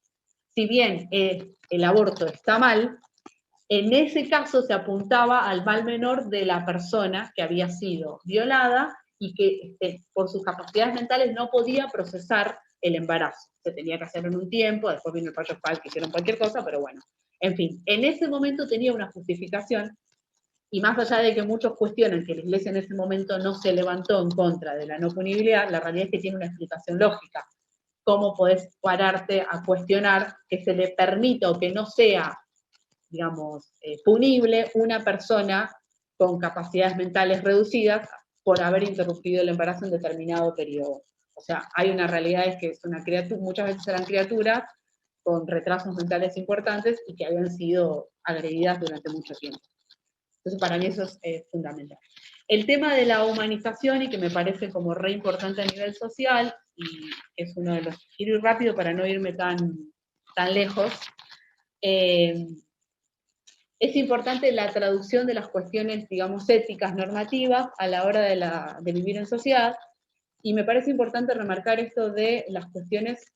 Si bien el aborto está mal, en ese caso se apuntaba al mal menor de la persona que había sido violada y que por sus capacidades mentales no podía procesar el embarazo. Se tenía que hacer en un tiempo, después vino el Payo Spal, que hicieron cualquier cosa, pero bueno. En fin, en ese momento tenía una justificación, y más allá de que muchos cuestionan que la Iglesia en ese momento no se levantó en contra de la no punibilidad, la realidad es que tiene una explicación lógica. ¿Cómo podés pararte a cuestionar que se le permita o que no sea, digamos, punible una persona con capacidades mentales reducidas por haber interrumpido el embarazo en determinado periodo? O sea, hay una realidad, es que es una criatura, muchas veces eran criaturas con retrasos mentales importantes y que habían sido agredidas durante mucho tiempo. Entonces, para mí eso es fundamental. El tema de la humanización, y que me parece como re importante a nivel social, y es uno de los... Quiero ir rápido para no irme tan lejos. Es importante la traducción de las cuestiones, digamos, éticas, normativas, a la hora de vivir en sociedad, y me parece importante remarcar esto de las cuestiones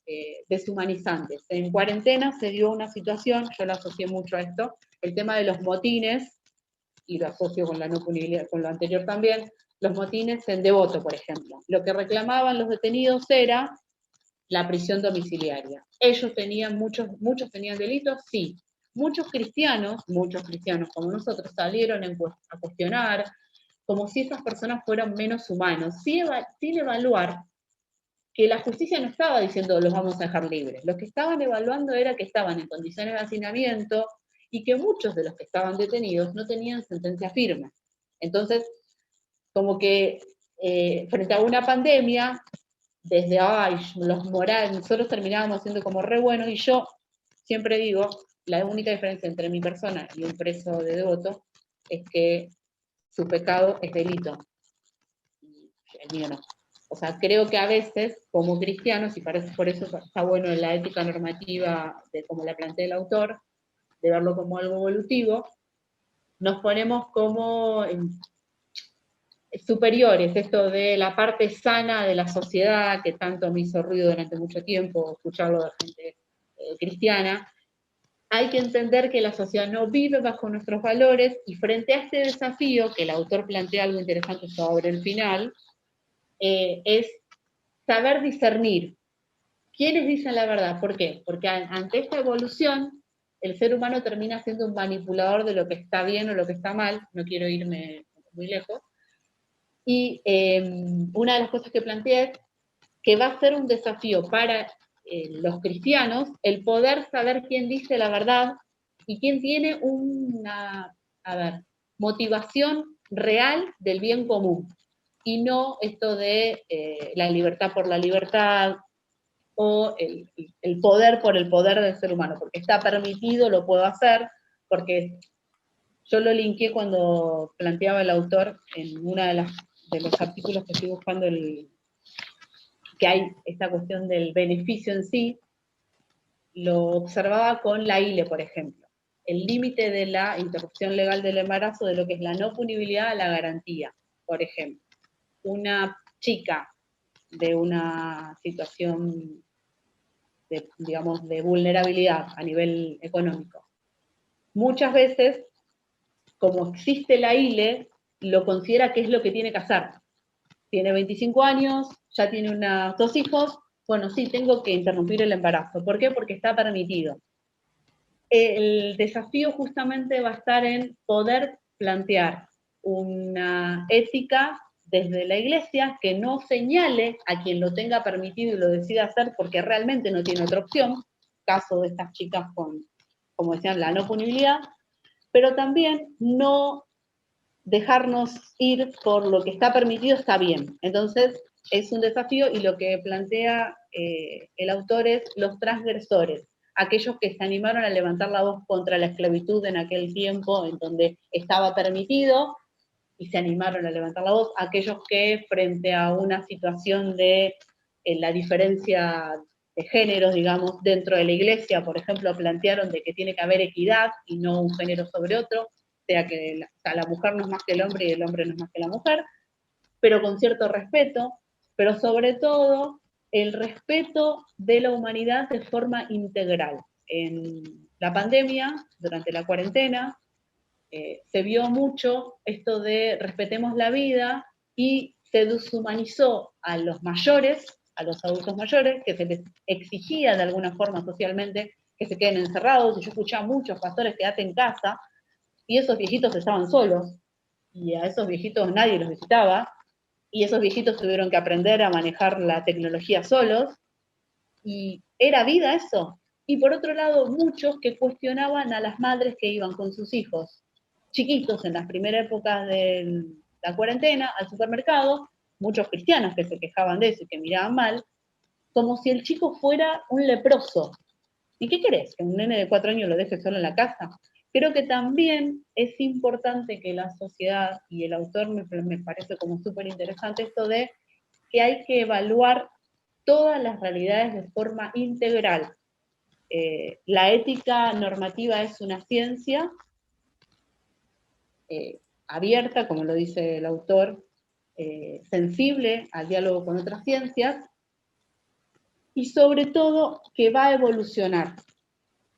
deshumanizantes. En cuarentena se dio una situación, yo la asocié mucho a esto, el tema de los motines, y lo asocio con la no punibilidad, con lo anterior también, los motines en Devoto, por ejemplo. Lo que reclamaban los detenidos era la prisión domiciliaria. Ellos tenían, muchos tenían delitos, sí. Muchos cristianos como nosotros, salieron a cuestionar, como si esas personas fueran menos humanos, sin evaluar que la justicia no estaba diciendo los vamos a dejar libres. Lo que estaban evaluando era que estaban en condiciones de hacinamiento y que muchos de los que estaban detenidos no tenían sentencia firme. Entonces, como que frente a una pandemia, desde los morales, nosotros terminábamos siendo como re buenos, y yo siempre digo, la única diferencia entre mi persona y un preso de Devoto es que su pecado es delito, y el mío no. O sea, creo que a veces, como cristianos, y por eso está bueno la ética normativa, de como la plantea el autor, de verlo como algo evolutivo, nos ponemos como superiores, esto de la parte sana de la sociedad, que tanto me hizo ruido durante mucho tiempo escucharlo de gente cristiana. Hay que entender que la sociedad no vive bajo nuestros valores, y frente a este desafío, que el autor plantea algo interesante sobre el final, es saber discernir quiénes dicen la verdad. ¿Por qué? Porque ante esta evolución, el ser humano termina siendo un manipulador de lo que está bien o lo que está mal, no quiero irme muy lejos, y una de las cosas que planteé es que va a ser un desafío para los cristianos el poder saber quién dice la verdad y quién tiene una, motivación real del bien común, y no esto de la libertad por la libertad, o el poder por el poder del ser humano, porque está permitido, lo puedo hacer, porque yo lo linké cuando planteaba el autor en una de los artículos que estoy buscando, que hay esta cuestión del beneficio en sí, lo observaba con la ILE, por ejemplo. El límite de la interrupción legal del embarazo, de lo que es la no punibilidad a la garantía. Por ejemplo, una chica de una situación digamos, de vulnerabilidad a nivel económico, muchas veces, como existe la ILE, lo considera que es lo que tiene que hacer. Tiene 25 años, ya tiene 2 hijos, bueno, sí, tengo que interrumpir el embarazo. ¿Por qué? Porque está permitido. El desafío justamente va a estar en poder plantear una ética desde la Iglesia que no señale a quien lo tenga permitido y lo decida hacer porque realmente no tiene otra opción, caso de estas chicas con, como decían, la no punibilidad, pero también no dejarnos ir por lo que está permitido está bien. Entonces, es un desafío, y lo que plantea el autor es los transgresores, aquellos que se animaron a levantar la voz contra la esclavitud en aquel tiempo en donde estaba permitido, y se animaron a levantar la voz, aquellos que frente a una situación de la diferencia de géneros, digamos, dentro de la iglesia, por ejemplo, plantearon de que tiene que haber equidad y no un género sobre otro, o sea que la mujer no es más que el hombre y el hombre no es más que la mujer, pero con cierto respeto, pero sobre todo el respeto de la humanidad de forma integral. En la pandemia, durante la cuarentena, se vio mucho esto de respetemos la vida, y se deshumanizó a los mayores, a los adultos mayores, que se les exigía de alguna forma socialmente que se queden encerrados, y yo escuchaba a muchos pastores quédate en casa, y esos viejitos estaban solos, y a esos viejitos nadie los visitaba, y esos viejitos tuvieron que aprender a manejar la tecnología solos, y era vida eso. Y por otro lado, muchos que cuestionaban a las madres que iban con sus hijos chiquitos en las primeras épocas de la cuarentena al supermercado, muchos cristianos que se quejaban de eso y que miraban mal, como si el chico fuera un leproso. ¿Y qué querés? ¿Que un nene de 4 años lo deje solo en la casa? Creo que también es importante que la sociedad, y el autor me parece como súper interesante esto de que hay que evaluar todas las realidades de forma integral. La ética normativa es una ciencia abierta, como lo dice el autor, sensible al diálogo con otras ciencias, y sobre todo que va a evolucionar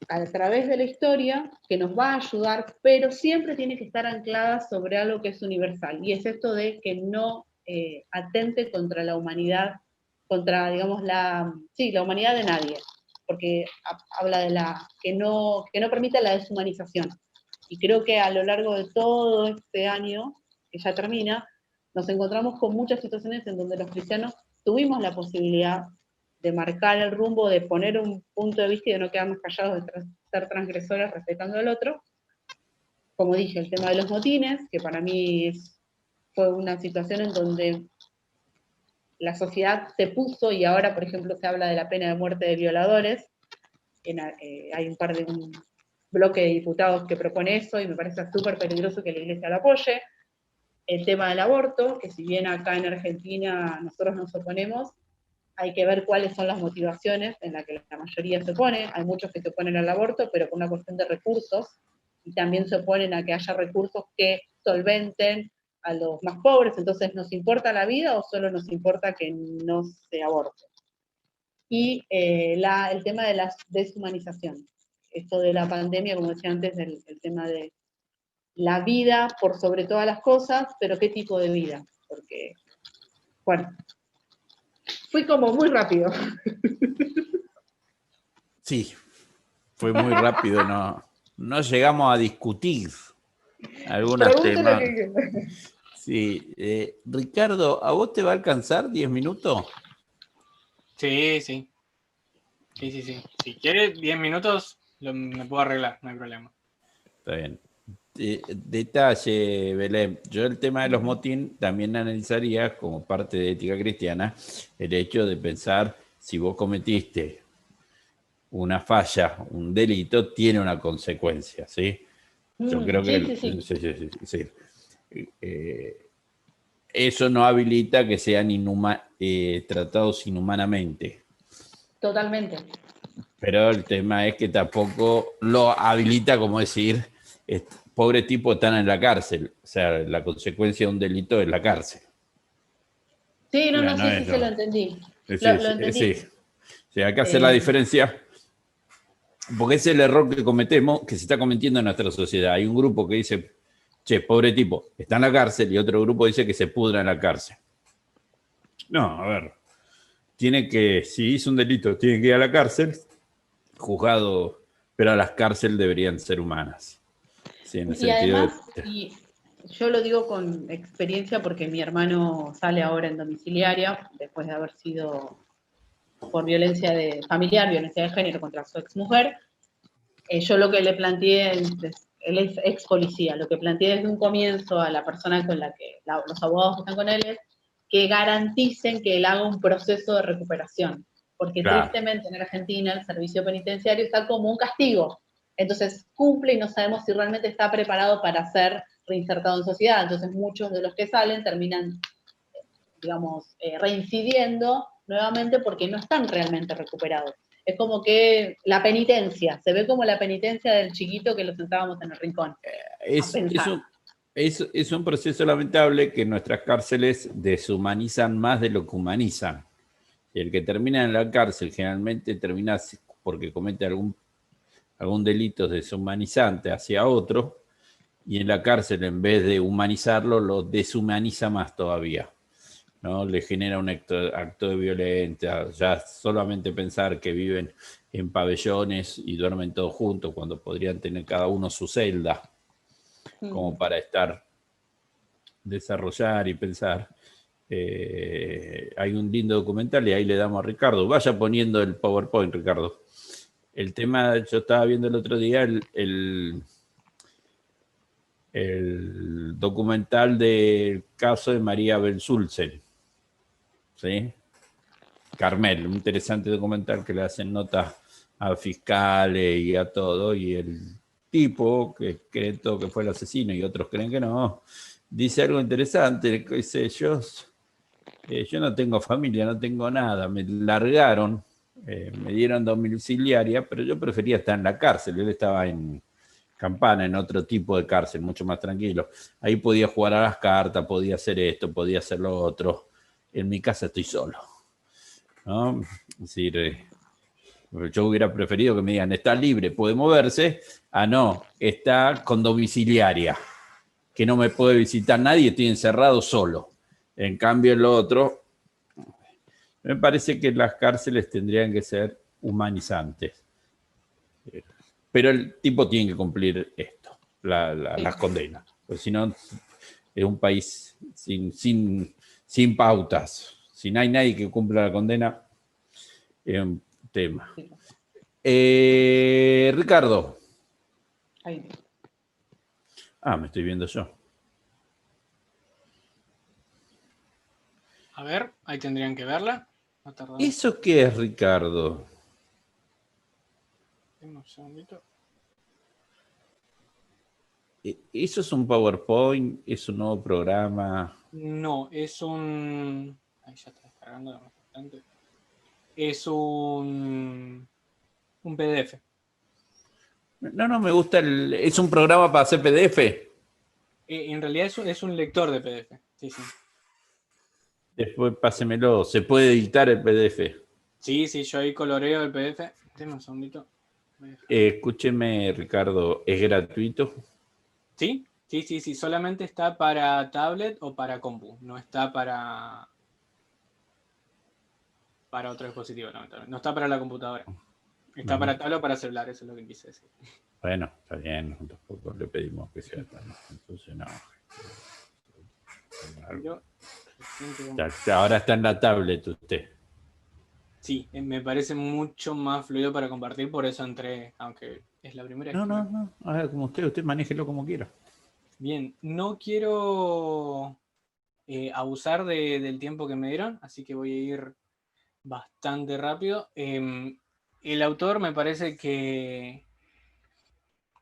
a través de la historia, que nos va a ayudar, pero siempre tiene que estar anclada sobre algo que es universal, y es esto de que no atente contra la humanidad, contra, digamos, la humanidad de nadie, porque habla de que no permita la deshumanización. Y creo que a lo largo de todo este año, que ya termina, nos encontramos con muchas situaciones en donde los cristianos tuvimos la posibilidad de marcar el rumbo, de poner un punto de vista y de no quedarnos callados, de ser transgresores respetando al otro. Como dije, el tema de los motines, que para mí fue una situación en donde la sociedad se puso, y ahora, por ejemplo, se habla de la pena de muerte de violadores. Hay un bloque de diputados que propone eso, y me parece súper peligroso que la Iglesia lo apoye. El tema del aborto, que si bien acá en Argentina nosotros nos oponemos, hay que ver cuáles son las motivaciones en las que la mayoría se opone. Hay muchos que se oponen al aborto, pero por una cuestión de recursos, y también se oponen a que haya recursos que solventen a los más pobres. Entonces, ¿nos importa la vida o solo nos importa que no se aborte? Y el tema de la deshumanización. Esto de la pandemia, como decía antes, el tema de la vida por sobre todas las cosas, pero ¿qué tipo de vida? Porque, bueno, fui como muy rápido. Sí, fue muy rápido, no llegamos a discutir algunos Pregúntale temas. lo que quiera. Sí, Ricardo, ¿a vos te va a alcanzar 10 minutos? Sí. Si quieres 10 minutos, me puedo arreglar, no hay problema. Está bien. Detalle, Belén. Yo el tema de los motines también analizaría como parte de ética cristiana el hecho de pensar si vos cometiste una falla, un delito, tiene una consecuencia, ¿sí? Yo creo que sí. Eso no habilita que sean tratados inhumanamente. Totalmente. Pero el tema es que tampoco lo habilita como decir, pobre tipo están en la cárcel. O sea, la consecuencia de un delito es la cárcel. Sí, no, No sí, es, se no. lo entendí. Sí, Lo entendí. sí. O sea, hay que hacer la diferencia. Porque ese es el error que cometemos, que se está cometiendo en nuestra sociedad. Hay un grupo que dice, che, pobre tipo, está en la cárcel, y otro grupo dice que se pudra en la cárcel. No, a ver. Si hizo un delito, tiene que ir a la cárcel, juzgado, pero las cárceles deberían ser humanas. Sí, en el Y sentido además, y yo lo digo con experiencia porque mi hermano sale ahora en domiciliaria, después de haber sido por violencia familiar, violencia de género contra su exmujer. Yo lo que le planteé, él es ex policía, lo que planteé desde un comienzo a la persona con la que, los abogados que están con él, es que garanticen que él haga un proceso de recuperación. Porque tristemente en Argentina el servicio penitenciario está como un castigo. Entonces cumple y no sabemos si realmente está preparado para ser reinsertado en sociedad. Entonces muchos de los que salen terminan, digamos, reincidiendo nuevamente porque no están realmente recuperados. Es como que la penitencia, se ve como la penitencia del chiquito que lo sentábamos en el rincón. Es un proceso lamentable que nuestras cárceles deshumanizan más de lo que humanizan. Y el que termina en la cárcel generalmente termina porque comete algún delito deshumanizante hacia otro, y en la cárcel, en vez de humanizarlo, lo deshumaniza más todavía, ¿no? Le genera un acto de violencia. Ya solamente pensar que viven en pabellones y duermen todos juntos cuando podrían tener cada uno su celda, como para desarrollar y pensar. Hay un lindo documental y ahí le damos a Ricardo. Vaya poniendo el PowerPoint, Ricardo. El tema, yo estaba viendo el otro día el documental del caso de María Belsulcen, ¿sí? Carmel, un interesante documental que le hacen notas a fiscales y a todo, y el tipo que cree todo que fue el asesino y otros creen que no, dice algo interesante, dice, yo no tengo familia, no tengo nada, me largaron, me dieron domiciliaria, pero yo prefería estar en la cárcel. Él estaba en Campana, en otro tipo de cárcel, mucho más tranquilo. Ahí podía jugar a las cartas, podía hacer esto, podía hacer lo otro. En mi casa estoy solo, ¿no? Es decir, yo hubiera preferido que me digan, está libre, puede moverse, no, está con domiciliaria, que no me puede visitar nadie, estoy encerrado solo. En cambio, lo otro, me parece que las cárceles tendrían que ser humanizantes. Pero el tipo tiene que cumplir esto, las condenas. Porque si no, es un país sin pautas, Si no hay nadie que cumpla la condena, es un tema. Ricardo. Ahí. Me estoy viendo yo. A ver, ahí tendrían que verla. Va a tardar ¿Eso qué es, Ricardo? un segundito. ¿Eso es un PowerPoint? ¿Es un nuevo programa? No, es un... Ahí ya está descargando. Dame un instante. Es un PDF. No me gusta ¿Es un programa para hacer PDF? En realidad es un lector de PDF. Sí, sí. Después pásemelo. ¿Se puede editar el PDF? Sí, yo ahí coloreo el PDF. Deme un segundito. Escúcheme, Ricardo, ¿es gratuito? Sí, solamente está para tablet o para compu, no está para otro dispositivo, no está para la computadora. Está para tablet o para celular, eso es lo que quise decir. Bueno, está bien, tampoco le pedimos que sea tan... Entonces no. Yo recién Ahora está en la tablet usted. sí, me parece mucho más fluido para compartir, por eso entré, aunque es la primera vez. No. A ver, como usted manéjelo como quiera. Bien, no quiero abusar del tiempo que me dieron, así que voy a ir bastante rápido. El autor me parece que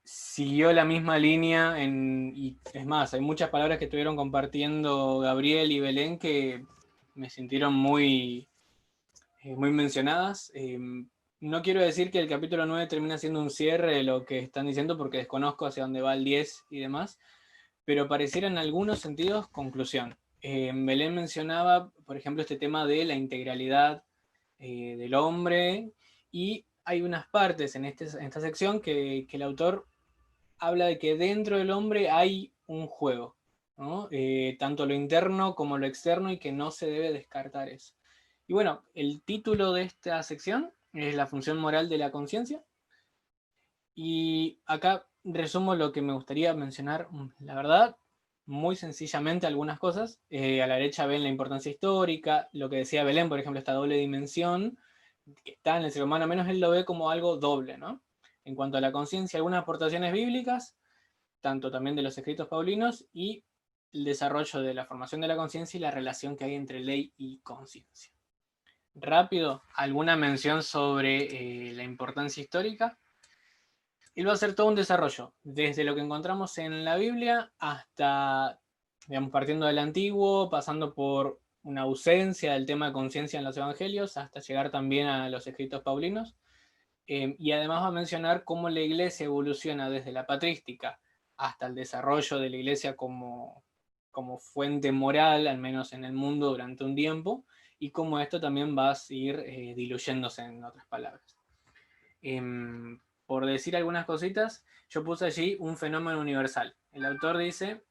siguió la misma línea y es más, hay muchas palabras que estuvieron compartiendo Gabriel y Belén que me sintieron muy mencionadas. No quiero decir que el capítulo 9 termina siendo un cierre de lo que están diciendo porque desconozco hacia dónde va el 10 y demás, pero pareciera en algunos sentidos conclusión. Belén mencionaba, por ejemplo, este tema de la integralidad del hombre, y hay unas partes en esta sección que el autor habla de que dentro del hombre hay un juego, ¿no? Tanto lo interno como lo externo, y que no se debe descartar eso. Y bueno, el título de esta sección es la función moral de la conciencia, y acá resumo lo que me gustaría mencionar, la verdad, muy sencillamente algunas cosas. A la derecha ven la importancia histórica, lo que decía Belén, por ejemplo, esta doble dimensión que está en el ser humano, menos él lo ve como algo doble, ¿no? En cuanto a la conciencia, algunas aportaciones bíblicas, tanto también de los escritos paulinos, y el desarrollo de la formación de la conciencia y la relación que hay entre ley y conciencia. Rápido, alguna mención sobre la importancia histórica. Él va a hacer todo un desarrollo, desde lo que encontramos en la Biblia hasta, digamos, partiendo del Antiguo, pasando por una ausencia del tema de conciencia en los evangelios, hasta llegar también a los escritos paulinos. Y además va a mencionar cómo la iglesia evoluciona desde la patrística hasta el desarrollo de la iglesia como fuente moral, al menos en el mundo, durante un tiempo, y cómo esto también va a seguir diluyéndose, en otras palabras. Por decir algunas cositas, yo puse allí un fenómeno universal. El autor dice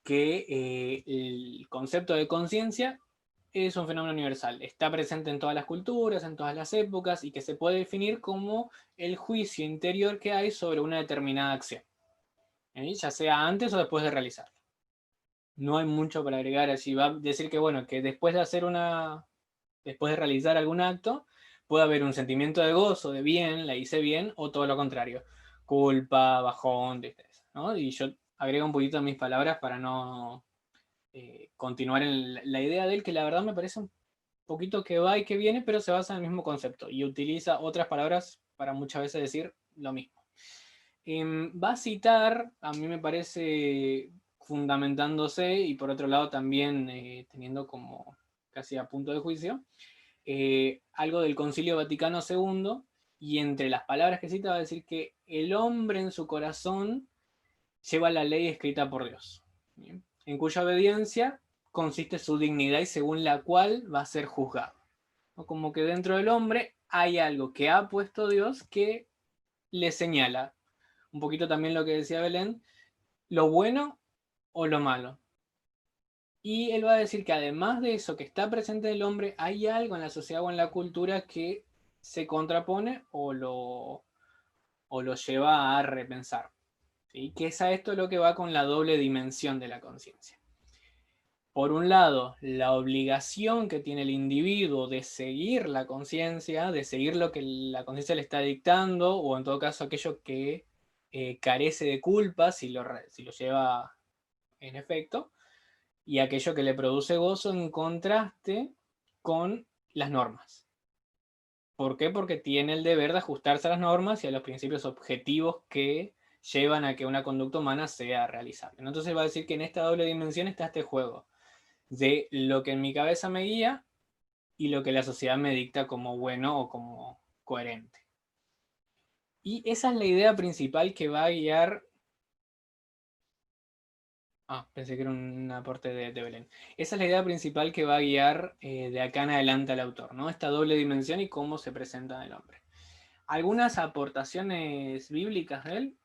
que el concepto de conciencia es un fenómeno universal. Está presente en todas las culturas, en todas las épocas, y que se puede definir como el juicio interior que hay sobre una determinada acción, ya sea antes o después de realizarla. No hay mucho para agregar allí. Va a decir que, bueno, que después de realizar algún acto, puede haber un sentimiento de gozo, de bien, la hice bien, o todo lo contrario, culpa, bajón, tristeza, ¿no? Y yo agrego un poquito mis palabras para no continuar en la idea de él, que la verdad me parece un poquito que va y que viene, pero se basa en el mismo concepto y utiliza otras palabras para muchas veces decir lo mismo. Va a citar, a mí me parece, fundamentándose, y por otro lado también teniendo como casi a punto de juicio, algo del Concilio Vaticano II, y entre las palabras que cita va a decir que el hombre en su corazón lleva la ley escrita por Dios, ¿bien? En cuya obediencia consiste su dignidad y según la cual va a ser juzgado, ¿no? Como que dentro del hombre hay algo que ha puesto Dios que le señala, un poquito también lo que decía Belén, lo bueno o lo malo. Y él va a decir que además de eso que está presente en el hombre, hay algo en la sociedad o en la cultura que se contrapone o lo lleva a repensar, ¿sí? Que es a esto lo que va con la doble dimensión de la conciencia. por un lado, la obligación que tiene el individuo de seguir la conciencia, de seguir lo que la conciencia le está dictando, o en todo caso aquello que carece de culpa si lo lleva en efecto, y aquello que le produce gozo en contraste con las normas. ¿Por qué? Porque tiene el deber de ajustarse a las normas y a los principios objetivos que llevan a que una conducta humana sea realizable. Entonces va a decir que en esta doble dimensión está este juego de lo que en mi cabeza me guía y lo que la sociedad me dicta como bueno o como coherente. Y esa es la idea principal que va a guiar... pensé que era un aporte de Belén. Esa es la idea principal que va a guiar de acá en adelante al autor, ¿no? Esta doble dimensión y cómo se presenta en el hombre. Algunas aportaciones bíblicas de él.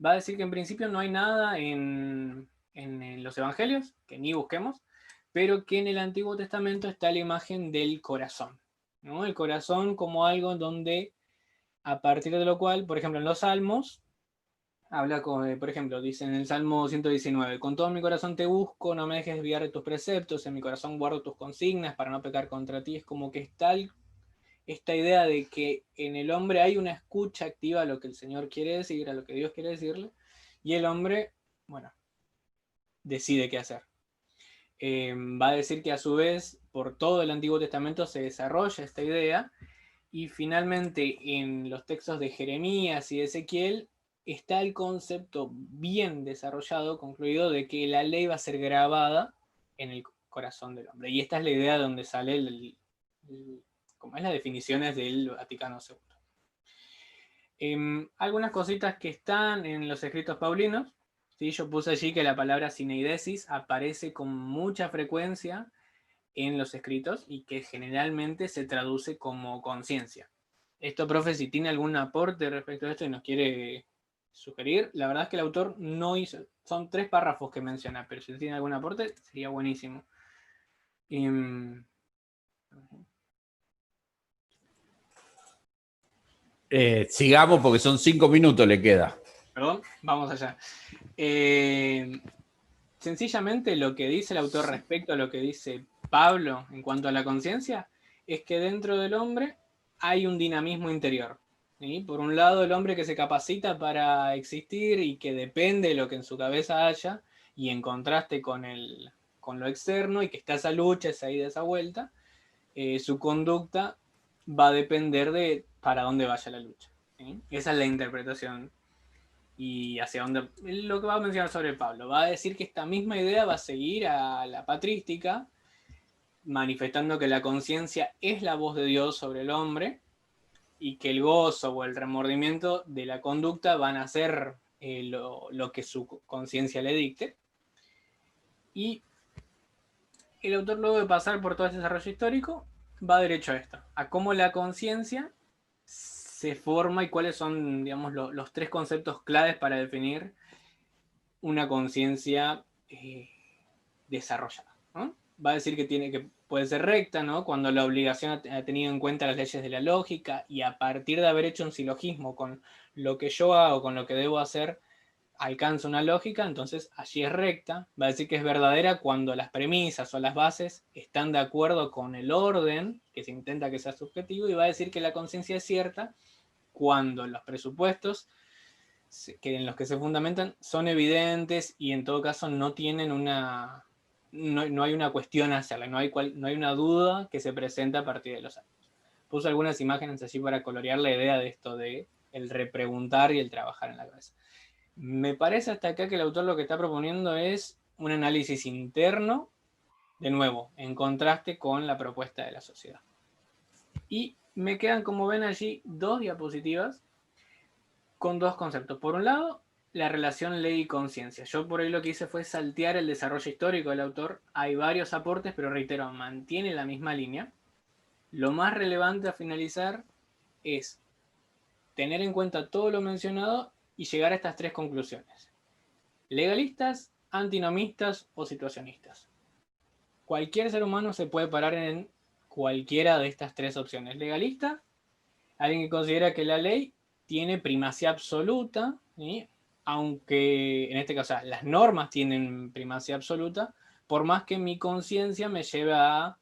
Va a decir que en principio no hay nada en los evangelios, que ni busquemos, pero que en el Antiguo Testamento está la imagen del corazón, ¿no? El corazón como algo donde, a partir de lo cual, por ejemplo, en los Salmos, habla, por ejemplo, dice en el Salmo 119, con todo mi corazón te busco, no me dejes desviar de tus preceptos, en mi corazón guardo tus consignas para no pecar contra ti. Es como que está esta idea de que en el hombre hay una escucha activa a lo que el Señor quiere decir, a lo que Dios quiere decirle, y el hombre, bueno, decide qué hacer. Va a decir que a su vez, por todo el Antiguo Testamento se desarrolla esta idea, y finalmente en los textos de Jeremías y de Ezequiel está el concepto bien desarrollado, concluido, de que la ley va a ser grabada en el corazón del hombre. Y esta es la idea de donde sale como es las definiciones del Vaticano II. Algunas cositas que están en los escritos paulinos. ¿Sí? Yo puse allí que la palabra sineidesis aparece con mucha frecuencia en los escritos y que generalmente se traduce como conciencia. Esto, profe, si tiene algún aporte respecto a esto y nos quiere sugerir, la verdad es que el autor no hizo, son 3 párrafos que menciona, pero si tiene algún aporte sería buenísimo. Sigamos porque son 5 minutos le queda. Perdón, vamos allá. Sencillamente lo que dice el autor respecto a lo que dice Pablo en cuanto a la conciencia es que dentro del hombre hay un dinamismo interior. ¿Sí? Por un lado, el hombre que se capacita para existir y que depende de lo que en su cabeza haya, y en contraste con lo externo, y que está esa lucha, esa ida, esa vuelta, su conducta va a depender de para dónde vaya la lucha. ¿Sí? Esa es la interpretación. Y hacia dónde, lo que va a mencionar sobre Pablo, va a decir que esta misma idea va a seguir a la patrística, manifestando que la conciencia es la voz de Dios sobre el hombre, y que el gozo o el remordimiento de la conducta van a ser lo que su conciencia le dicte. Y el autor, luego de pasar por todo este desarrollo histórico, va derecho a esto, a cómo la conciencia se forma y cuáles son, digamos, los 3 conceptos claves para definir una conciencia desarrollada, ¿no? Va a decir que puede ser recta, ¿no? Cuando la obligación ha tenido en cuenta las leyes de la lógica, y a partir de haber hecho un silogismo con lo que yo hago, con lo que debo hacer, alcanza una lógica, entonces allí es recta. Va a decir que es verdadera cuando las premisas o las bases están de acuerdo con el orden que se intenta que sea subjetivo, y va a decir que la conciencia es cierta cuando los presupuestos en los que se fundamentan son evidentes y en todo caso no tienen no hay una cuestión a hacerla, no hay una duda que se presenta a partir de los años. Puse algunas imágenes así para colorear la idea de esto de el repreguntar y el trabajar en la cabeza. Me parece hasta acá que el autor lo que está proponiendo es un análisis interno, de nuevo, en contraste con la propuesta de la sociedad. Y me quedan, como ven allí, 2 diapositivas con 2 conceptos. Por un lado, la relación ley y conciencia. Yo por ahí lo que hice fue saltear el desarrollo histórico del autor. Hay varios aportes, pero reitero, mantiene la misma línea. Lo más relevante a finalizar es tener en cuenta todo lo mencionado y llegar a estas 3 conclusiones: legalistas, antinomistas o situacionistas. Cualquier ser humano se puede parar en cualquiera de estas 3 opciones. Legalista, alguien que considera que la ley tiene primacía absoluta, ¿sí? Aunque en este caso las normas tienen primacía absoluta, por más que mi conciencia me lleve a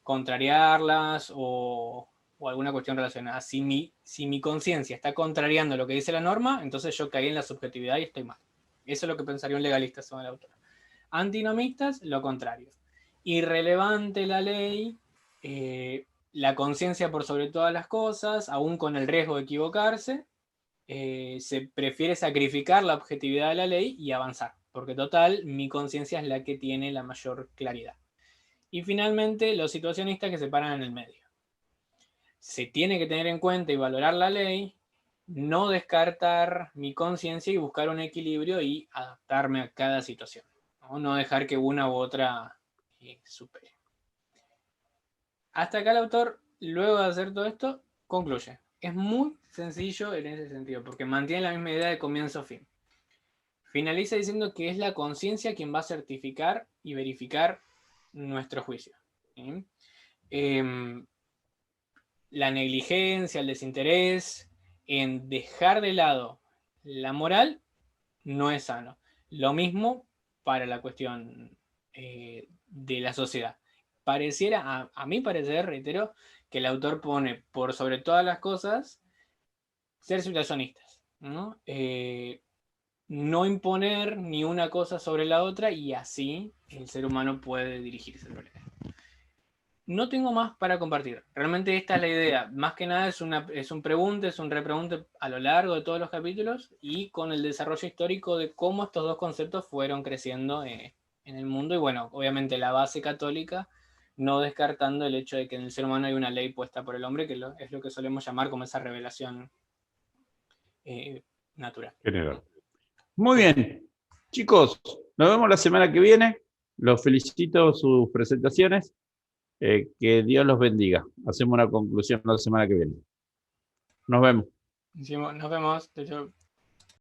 contrariarlas o alguna cuestión relacionada. Si mi conciencia está contrariando lo que dice la norma, entonces yo caí en la subjetividad y estoy mal. Eso es lo que pensaría un legalista según el autor. Antinomistas, lo contrario. Irrelevante la ley, la conciencia por sobre todas las cosas, aún con el riesgo de equivocarse, se prefiere sacrificar la objetividad de la ley y avanzar, porque total, mi conciencia es la que tiene la mayor claridad. Y finalmente, los situacionistas que se paran en el medio. Se tiene que tener en cuenta y valorar la ley, no descartar mi conciencia y buscar un equilibrio y adaptarme a cada situación. No dejar que una u otra supere. Hasta acá el autor, luego de hacer todo esto, concluye. Es muy sencillo en ese sentido, porque mantiene la misma idea de comienzo a fin. Finaliza diciendo que es la conciencia quien va a certificar y verificar nuestro juicio. ¿Sí? La negligencia, el desinterés en dejar de lado la moral no es sano. Lo mismo para la cuestión de la sociedad. Pareciera, a mi parecer, reitero, que el autor pone por sobre todas las cosas ser situacionistas, ¿no? No imponer ni una cosa sobre la otra y así el ser humano puede dirigirse al problema. No tengo más para compartir. Realmente esta es la idea. Más que nada es un pregunte, es un repregunte a lo largo de todos los capítulos y con el desarrollo histórico de cómo estos dos conceptos fueron creciendo en el mundo. Y bueno, obviamente la base católica, no descartando el hecho de que en el ser humano hay una ley puesta por el hombre, que es lo que solemos llamar como esa revelación natural. General. Muy bien. Chicos, nos vemos la semana que viene. Los felicito sus presentaciones. Que Dios los bendiga. Hacemos una conclusión la semana que viene. Nos vemos. Nos vemos. Chau, chau.